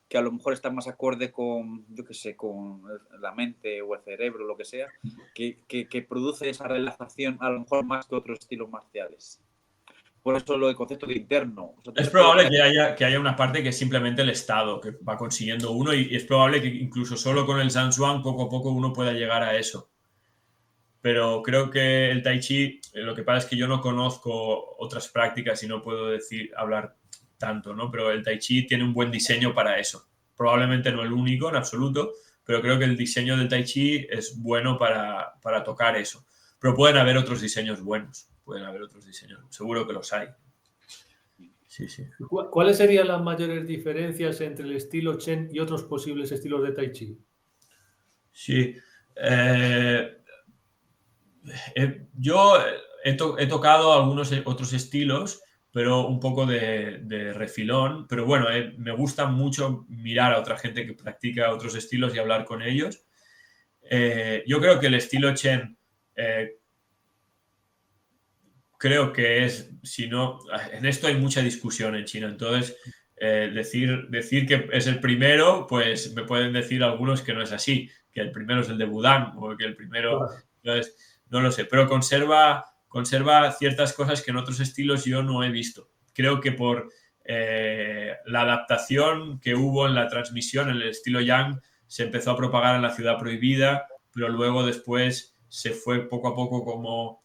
que a lo mejor está más acorde con, yo qué sé, con la mente o el cerebro, lo que sea, que produce esa relajación a lo mejor más que otros estilos marciales? Por eso lo del concepto de interno. Es probable que haya una parte que es simplemente el estado que va consiguiendo uno, y es probable que incluso solo con el Zhanzhuang poco a poco uno pueda llegar a eso. Pero creo que el Tai Chi, lo que pasa es que yo no conozco otras prácticas y no puedo hablar tanto, ¿no? Pero el Tai Chi tiene un buen diseño para eso. Probablemente no el único en absoluto, pero creo que el diseño del Tai Chi es bueno para tocar eso. Pero pueden haber otros diseños buenos. Seguro que los hay. Sí. ¿Cuáles serían las mayores diferencias entre el estilo Chen y otros posibles estilos de Tai Chi? Sí. Yo he tocado algunos otros estilos, pero un poco de refilón. Pero bueno, me gusta mucho mirar a otra gente que practica otros estilos y hablar con ellos. Yo creo que el estilo Chen creo que es, si no, en esto hay mucha discusión en China. Entonces, decir que es el primero, pues me pueden decir algunos que no es así, que el primero es el de Budán, o que el primero... Entonces, no lo sé, pero conserva ciertas cosas que en otros estilos yo no he visto. Creo que por la adaptación que hubo en la transmisión, en el estilo Yang, se empezó a propagar en la Ciudad Prohibida, pero luego después se fue poco a poco como,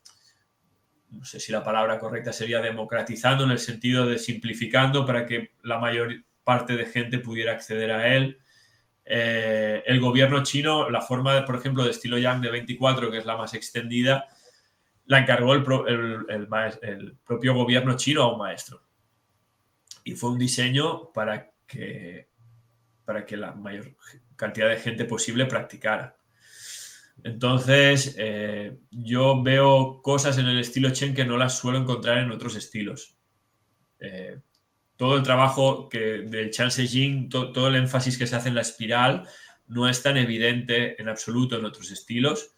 no sé si la palabra correcta sería democratizando, en el sentido de simplificando para que la mayor parte de gente pudiera acceder a él. El gobierno chino, la forma, por ejemplo, de estilo Yang de 24, que es la más extendida, la encargó el propio gobierno chino a un maestro. Y fue un diseño para que la mayor cantidad de gente posible practicara. Entonces, yo veo cosas en el estilo Chen que no las suelo encontrar en otros estilos. Todo el trabajo del Chan Se Jing, todo el énfasis que se hace en la espiral, no es tan evidente en absoluto en otros estilos.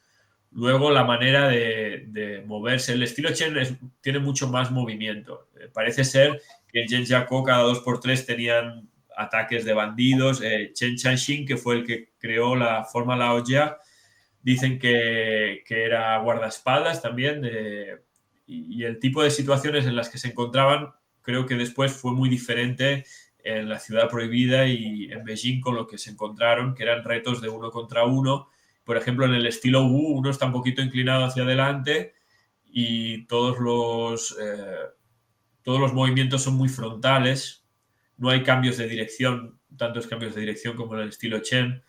Luego, la manera de moverse. El estilo Chen tiene mucho más movimiento. Parece ser que en Zhenjiako cada 2x3 tenían ataques de bandidos. Chen Changxing, que fue el que creó la forma Laoya, dicen que era guardaespaldas también. Y el tipo de situaciones en las que se encontraban, creo que después fue muy diferente en la Ciudad Prohibida y en Beijing con lo que se encontraron, que eran retos de 1 contra 1. Por ejemplo, en el estilo Wu, uno está un poquito inclinado hacia adelante y todos los movimientos son muy frontales. No hay cambios de dirección, tantos cambios de dirección como en el estilo Chen.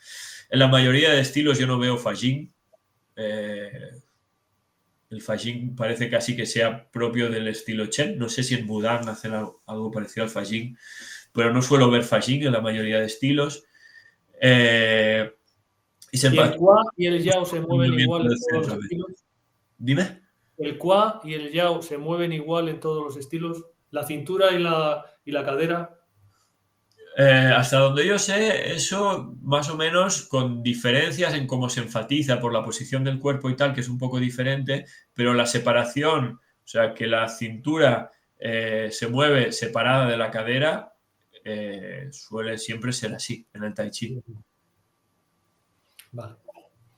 En la mayoría de estilos yo no veo Fajing. El Fajing parece casi que sea propio del estilo Chen. No sé si en Wudang hacen algo parecido al Fajing, pero no suelo ver Fajing en la mayoría de estilos. ¿Y el Kwa y el Yao se mueven igual en todos los estilos? Dime. ¿El Kwa y el Yao se mueven igual en todos los estilos? ¿La cintura y la cadera? Hasta donde yo sé, eso más o menos con diferencias en cómo se enfatiza por la posición del cuerpo y tal, que es un poco diferente, pero la separación, o sea, que la cintura se mueve separada de la cadera, suele siempre ser así en el Tai Chi. Vale.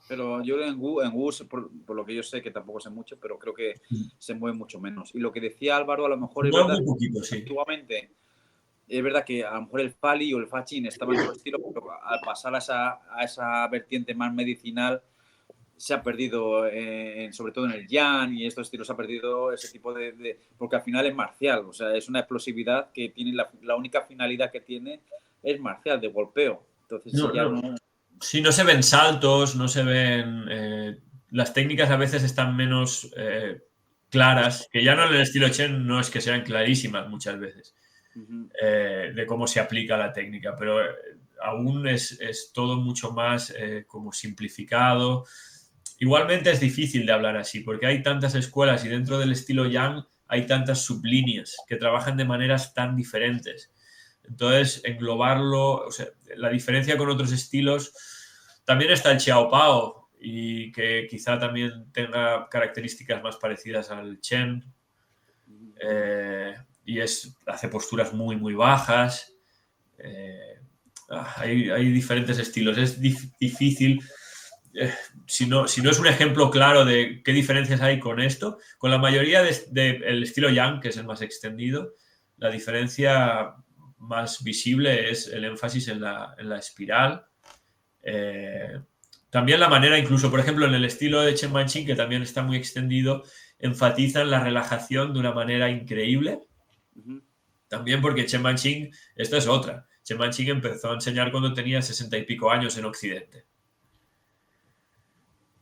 Pero yo en Wu por lo que yo sé, que tampoco sé mucho, pero creo que se mueve mucho menos. Y lo que decía Álvaro, a lo mejor es verdad, muy poquito, sí. Antiguamente es verdad que a lo mejor el Fali o el Fajing estaban en su estilo, pero al pasar a esa vertiente más medicinal se ha perdido, sobre todo en el Yan y estos estilos, se ha perdido ese tipo porque al final es marcial, o sea, es una explosividad que tiene, la única finalidad que tiene es marcial, de golpeo. Entonces, Sí, no se ven saltos, no se ven... las técnicas a veces están menos claras, que ya no en el estilo Chen no es que sean clarísimas muchas veces. De cómo se aplica la técnica, pero aún es todo mucho más como simplificado. Igualmente es difícil de hablar así, porque hay tantas escuelas y dentro del estilo Yang hay tantas sublíneas que trabajan de maneras tan diferentes. Entonces, englobarlo, o sea, la diferencia con otros estilos, también está el Xiao Pao, y que quizá también tenga características más parecidas al Chen. Y hace posturas muy, muy bajas. Hay diferentes estilos. Es difícil. Si no es un ejemplo claro de qué diferencias hay con esto, con la mayoría del estilo Yang, que es el más extendido, la diferencia más visible es el énfasis en la espiral. También la manera, incluso, por ejemplo, en el estilo de Chen Manqing, que también está muy extendido, enfatizan la relajación de una manera increíble. También porque Chen Manqing, esta es otra. Chen Manqing empezó a enseñar cuando tenía 60 y pico años en Occidente.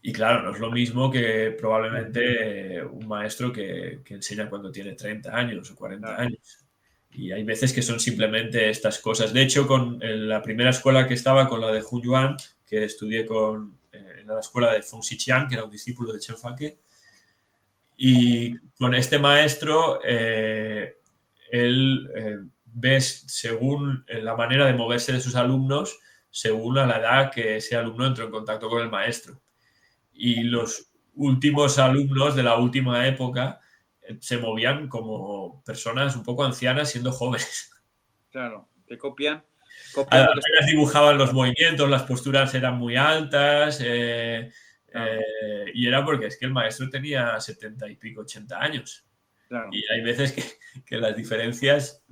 Y claro, no es lo mismo que probablemente un maestro que enseña cuando tiene 30 años o 40 años. Y hay veces que son simplemente estas cosas. De hecho, con la primera escuela que estaba, con la de Hu Yuan, que estudié en la escuela de Feng Xiqiang, que era un discípulo de Chen Fake, y con este maestro, él ve según la manera de moverse de sus alumnos, según a la edad que ese alumno entró en contacto con el maestro. Y los últimos alumnos de la última época se movían como personas un poco ancianas siendo jóvenes. Claro, que copian apenas dibujaban los movimientos, las posturas eran muy altas, y era porque es que el maestro tenía 70 y pico, 80 años. Claro. Y hay veces que las diferencias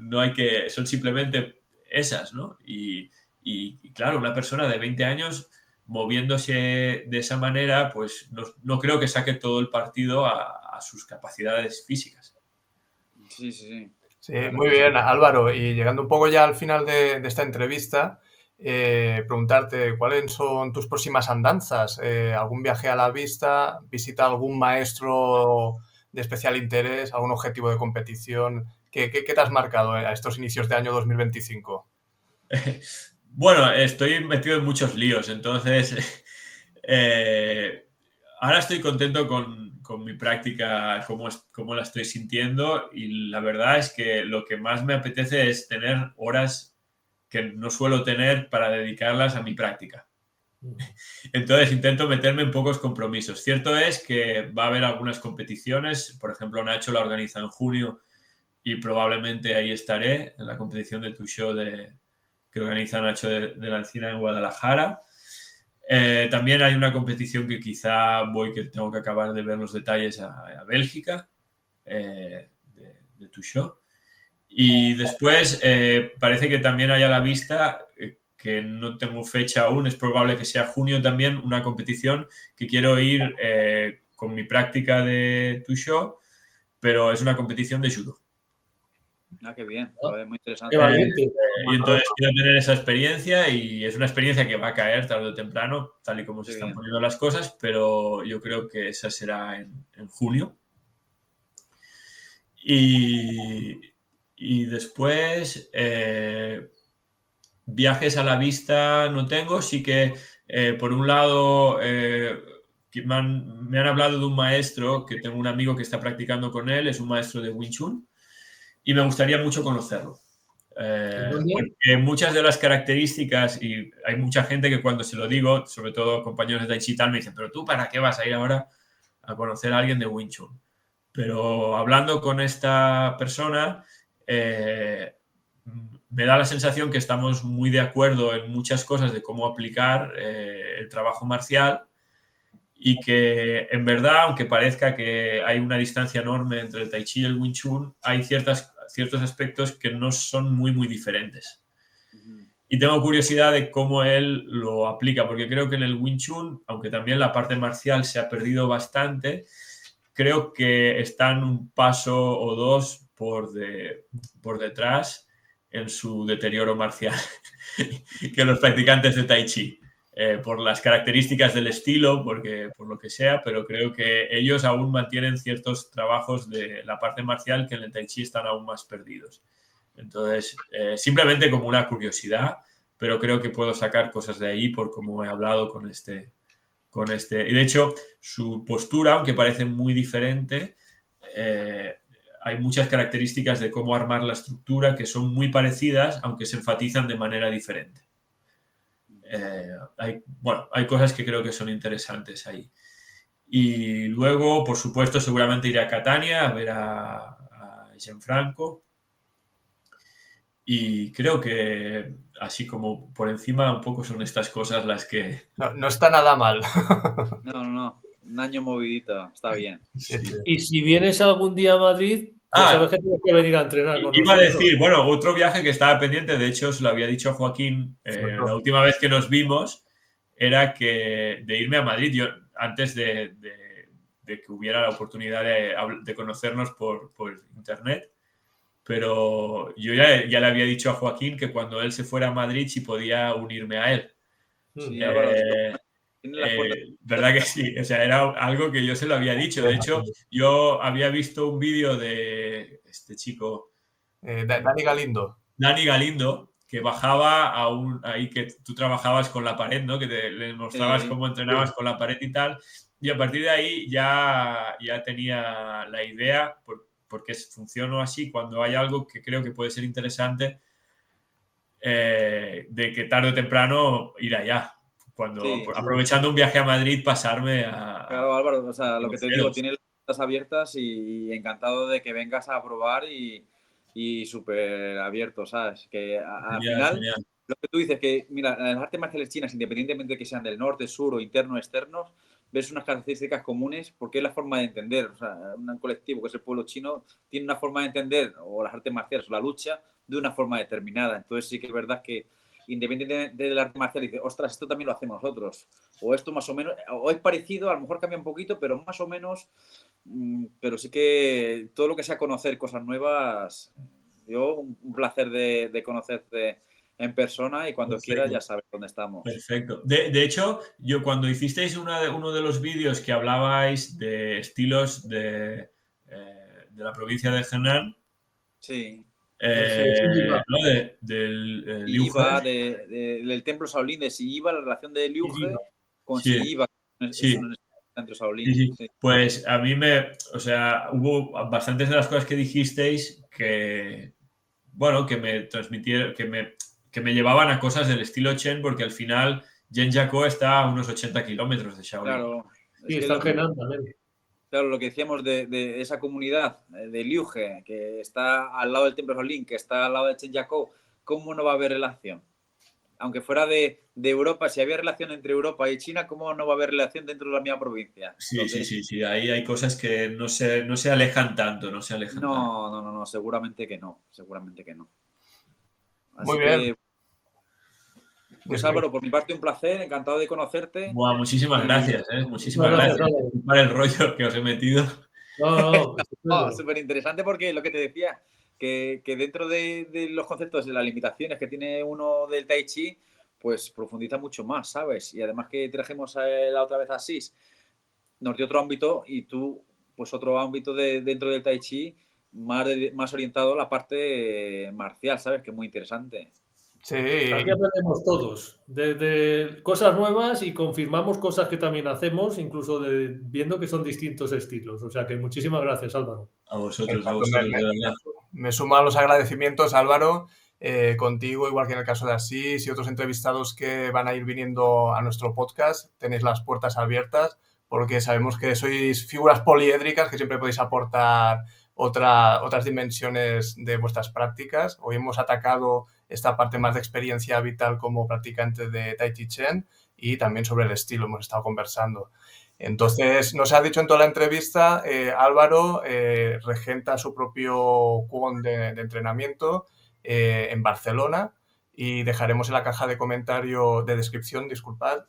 son simplemente esas, ¿no? Y claro, una persona de 20 años moviéndose de esa manera, pues no creo que saque todo el partido a sus capacidades físicas. Sí. Sí, muy bien, Álvaro. Y llegando un poco ya al final de esta entrevista, preguntarte cuáles son tus próximas andanzas. ¿Algún viaje a la vista? ¿Visita a algún maestro de especial interés? ¿Algún objetivo de competición? ¿Qué te has marcado a estos inicios de año 2025? Bueno, estoy metido en muchos líos, entonces ahora estoy contento con mi práctica, cómo la estoy sintiendo, y la verdad es que lo que más me apetece es tener horas que no suelo tener para dedicarlas a mi práctica. Entonces intento meterme en pocos compromisos. Cierto es que va a haber algunas competiciones, por ejemplo Nacho la organiza en junio y probablemente ahí estaré en la competición de Tushou que organiza Nacho de la Encina en Guadalajara. También hay una competición que quizá que tengo que acabar de ver los detalles a Bélgica, de Tushou. Y después parece que también hay a la vista, que no tengo fecha aún, es probable que sea junio también, una competición que quiero ir con mi práctica de Tusho, pero es una competición de judo. Ah, qué bien, joder, muy Qué interesante. valiente. Y entonces quiero tener esa experiencia y es una experiencia que va a caer tarde o temprano, tal y como se Qué están bien. poniendo las cosas, pero yo creo que esa será en junio. Y después, viajes a la vista no tengo, sí que por un lado que me han hablado de un maestro, que tengo un amigo que está practicando con él, es un maestro de Wing Chun, y me gustaría mucho conocerlo. ¿Dónde? Porque muchas de las características, y hay mucha gente que cuando se lo digo, sobre todo compañeros de Tai Chi tal, me dicen, pero tú, ¿para qué vas a ir ahora a conocer a alguien de Wing Chun? Pero hablando con esta persona, me da la sensación que estamos muy de acuerdo en muchas cosas de cómo aplicar el trabajo marcial y que en verdad, aunque parezca que hay una distancia enorme entre el Tai Chi y el Wing Chun, hay ciertos aspectos que no son muy diferentes. Y tengo curiosidad de cómo él lo aplica, porque creo que en el Wing Chun, aunque también la parte marcial se ha perdido bastante, creo que están un paso o dos por detrás en su deterioro marcial que los practicantes de Tai Chi. Por las características del estilo, por lo que sea, pero creo que ellos aún mantienen ciertos trabajos de la parte marcial que en el Tai Chi están aún más perdidos. Entonces, simplemente como una curiosidad, pero creo que puedo sacar cosas de ahí por cómo he hablado con este. Y de hecho, su postura, aunque parece muy diferente, hay muchas características de cómo armar la estructura que son muy parecidas, aunque se enfatizan de manera diferente. Hay cosas que creo que son interesantes ahí. Y luego, por supuesto, seguramente iré a Catania a ver a Gianfranco. Y creo que, así como por encima, un poco son estas cosas las que... No está nada mal. No. Un año movidito, está bien. Sí. Y si vienes algún día a Madrid, ya sabes que tienes que venir a entrenar con Iba a nosotros. decir, bueno, otro viaje que estaba pendiente, de hecho, se lo había dicho a Joaquín la última vez que nos vimos, era que de irme a Madrid. Yo, antes de que hubiera la oportunidad de conocernos por internet, pero yo ya le había dicho a Joaquín que cuando él se fuera a Madrid, si podía unirme a él. Sí, Álvaro, tiene las puertas. ¿Verdad que sí? O sea, era algo que yo se lo había dicho. De hecho, yo había visto un vídeo de este chico, Dani Galindo. Dani Galindo, que bajaba ahí que tú trabajabas con la pared, ¿no? Que le mostrabas cómo entrenabas con la pared y tal. Y a partir de ahí ya tenía la idea, porque funciono así, cuando hay algo que creo que puede ser interesante, de que tarde o temprano ir allá. Aprovechando un viaje a Madrid, pasarme a... Claro, Álvaro, o sea, lo que te digo, conoceros. tienes las puertas abiertas y encantado de que vengas a probar y súper abierto, ¿sabes? Que al final, Genial. lo que tú dices, que mira, en las artes marciales chinas, independientemente de que sean del norte, sur o interno externos, ves unas características comunes porque es la forma de entender. O sea, un colectivo que es el pueblo chino tiene una forma de entender, o las artes marciales o la lucha, de una forma determinada. Entonces sí que es verdad que independientemente del arte marcial, dice, ostras, esto también lo hacemos nosotros. O esto más o menos, o es parecido, a lo mejor cambia un poquito, pero más o menos, pero sí que todo lo que sea conocer cosas nuevas, yo un placer de conocerte en persona y cuando quieras ya sabes dónde estamos. Perfecto. De hecho, yo cuando hicisteis uno de los vídeos que hablabais de estilos de la provincia de Henan, sí. ¿no? Del Liu Iba, He. del templo Shaolin de Iba, la relación de Liu He con Sí. Iba, Sí. es un centro Shaolin. Sí. Pues a mí hubo bastantes de las cosas que dijisteis que, bueno, que me transmitieron, que me llevaban a cosas del estilo Chen, porque al final Zhengzhou está a unos 80 kilómetros de Shaolin. Claro. Sí, está en Henan también. Claro, lo que decíamos de esa comunidad de Liuge, que está al lado del templo Shaolin, que está al lado de Zhengzhou, ¿cómo no va a haber relación? aunque fuera de Europa, si había relación entre Europa y China, ¿cómo no va a haber relación dentro de la misma provincia? Sí, Entonces, sí. Ahí hay cosas que no se alejan tanto, no se alejan tanto. no, seguramente que no, seguramente que no. Así Muy bien. que, pues Álvaro, por mi parte un placer, encantado de conocerte. Buah, muchísimas Y- gracias, muchísimas Muchas gracias. gracias, Álvaro. Para el rollo que os he metido. No, estupendo. Súper interesante porque lo que te decía, que dentro de los conceptos de las limitaciones que tiene uno del Tai Chi, pues profundiza mucho más, ¿sabes? Y además que trajimos la otra vez a Sis, nos dio otro ámbito y tú, pues otro ámbito dentro del Tai Chi más orientado a la parte marcial, ¿sabes? Que es muy interesante. Sí, Aquí aprendemos todos, desde cosas nuevas y confirmamos cosas que también hacemos, incluso viendo que son distintos estilos. O sea que muchísimas gracias, Álvaro. A vosotros, exacto, de verdad. me sumo a los agradecimientos, Álvaro, contigo, igual que en el caso de Asís y otros entrevistados que van a ir viniendo a nuestro podcast. Tenéis las puertas abiertas porque sabemos que sois figuras poliédricas que siempre podéis aportar otras dimensiones de vuestras prácticas. Hoy hemos atacado esta parte más de experiencia vital como practicante de Tai Chi Chuan y también sobre el estilo hemos estado conversando. Entonces, nos ha dicho en toda la entrevista, Álvaro regenta su propio Kwon de entrenamiento en Barcelona y dejaremos en la caja de comentario de descripción, disculpad,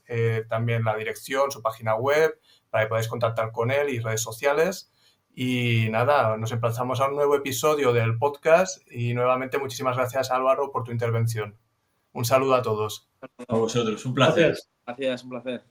también la dirección, su página web, para que podáis contactar con él y redes sociales. Y nada, nos emplazamos a un nuevo episodio del podcast y nuevamente muchísimas gracias, Álvaro, por tu intervención. Un saludo a todos. A vosotros, un placer. Gracias. Gracias, un placer.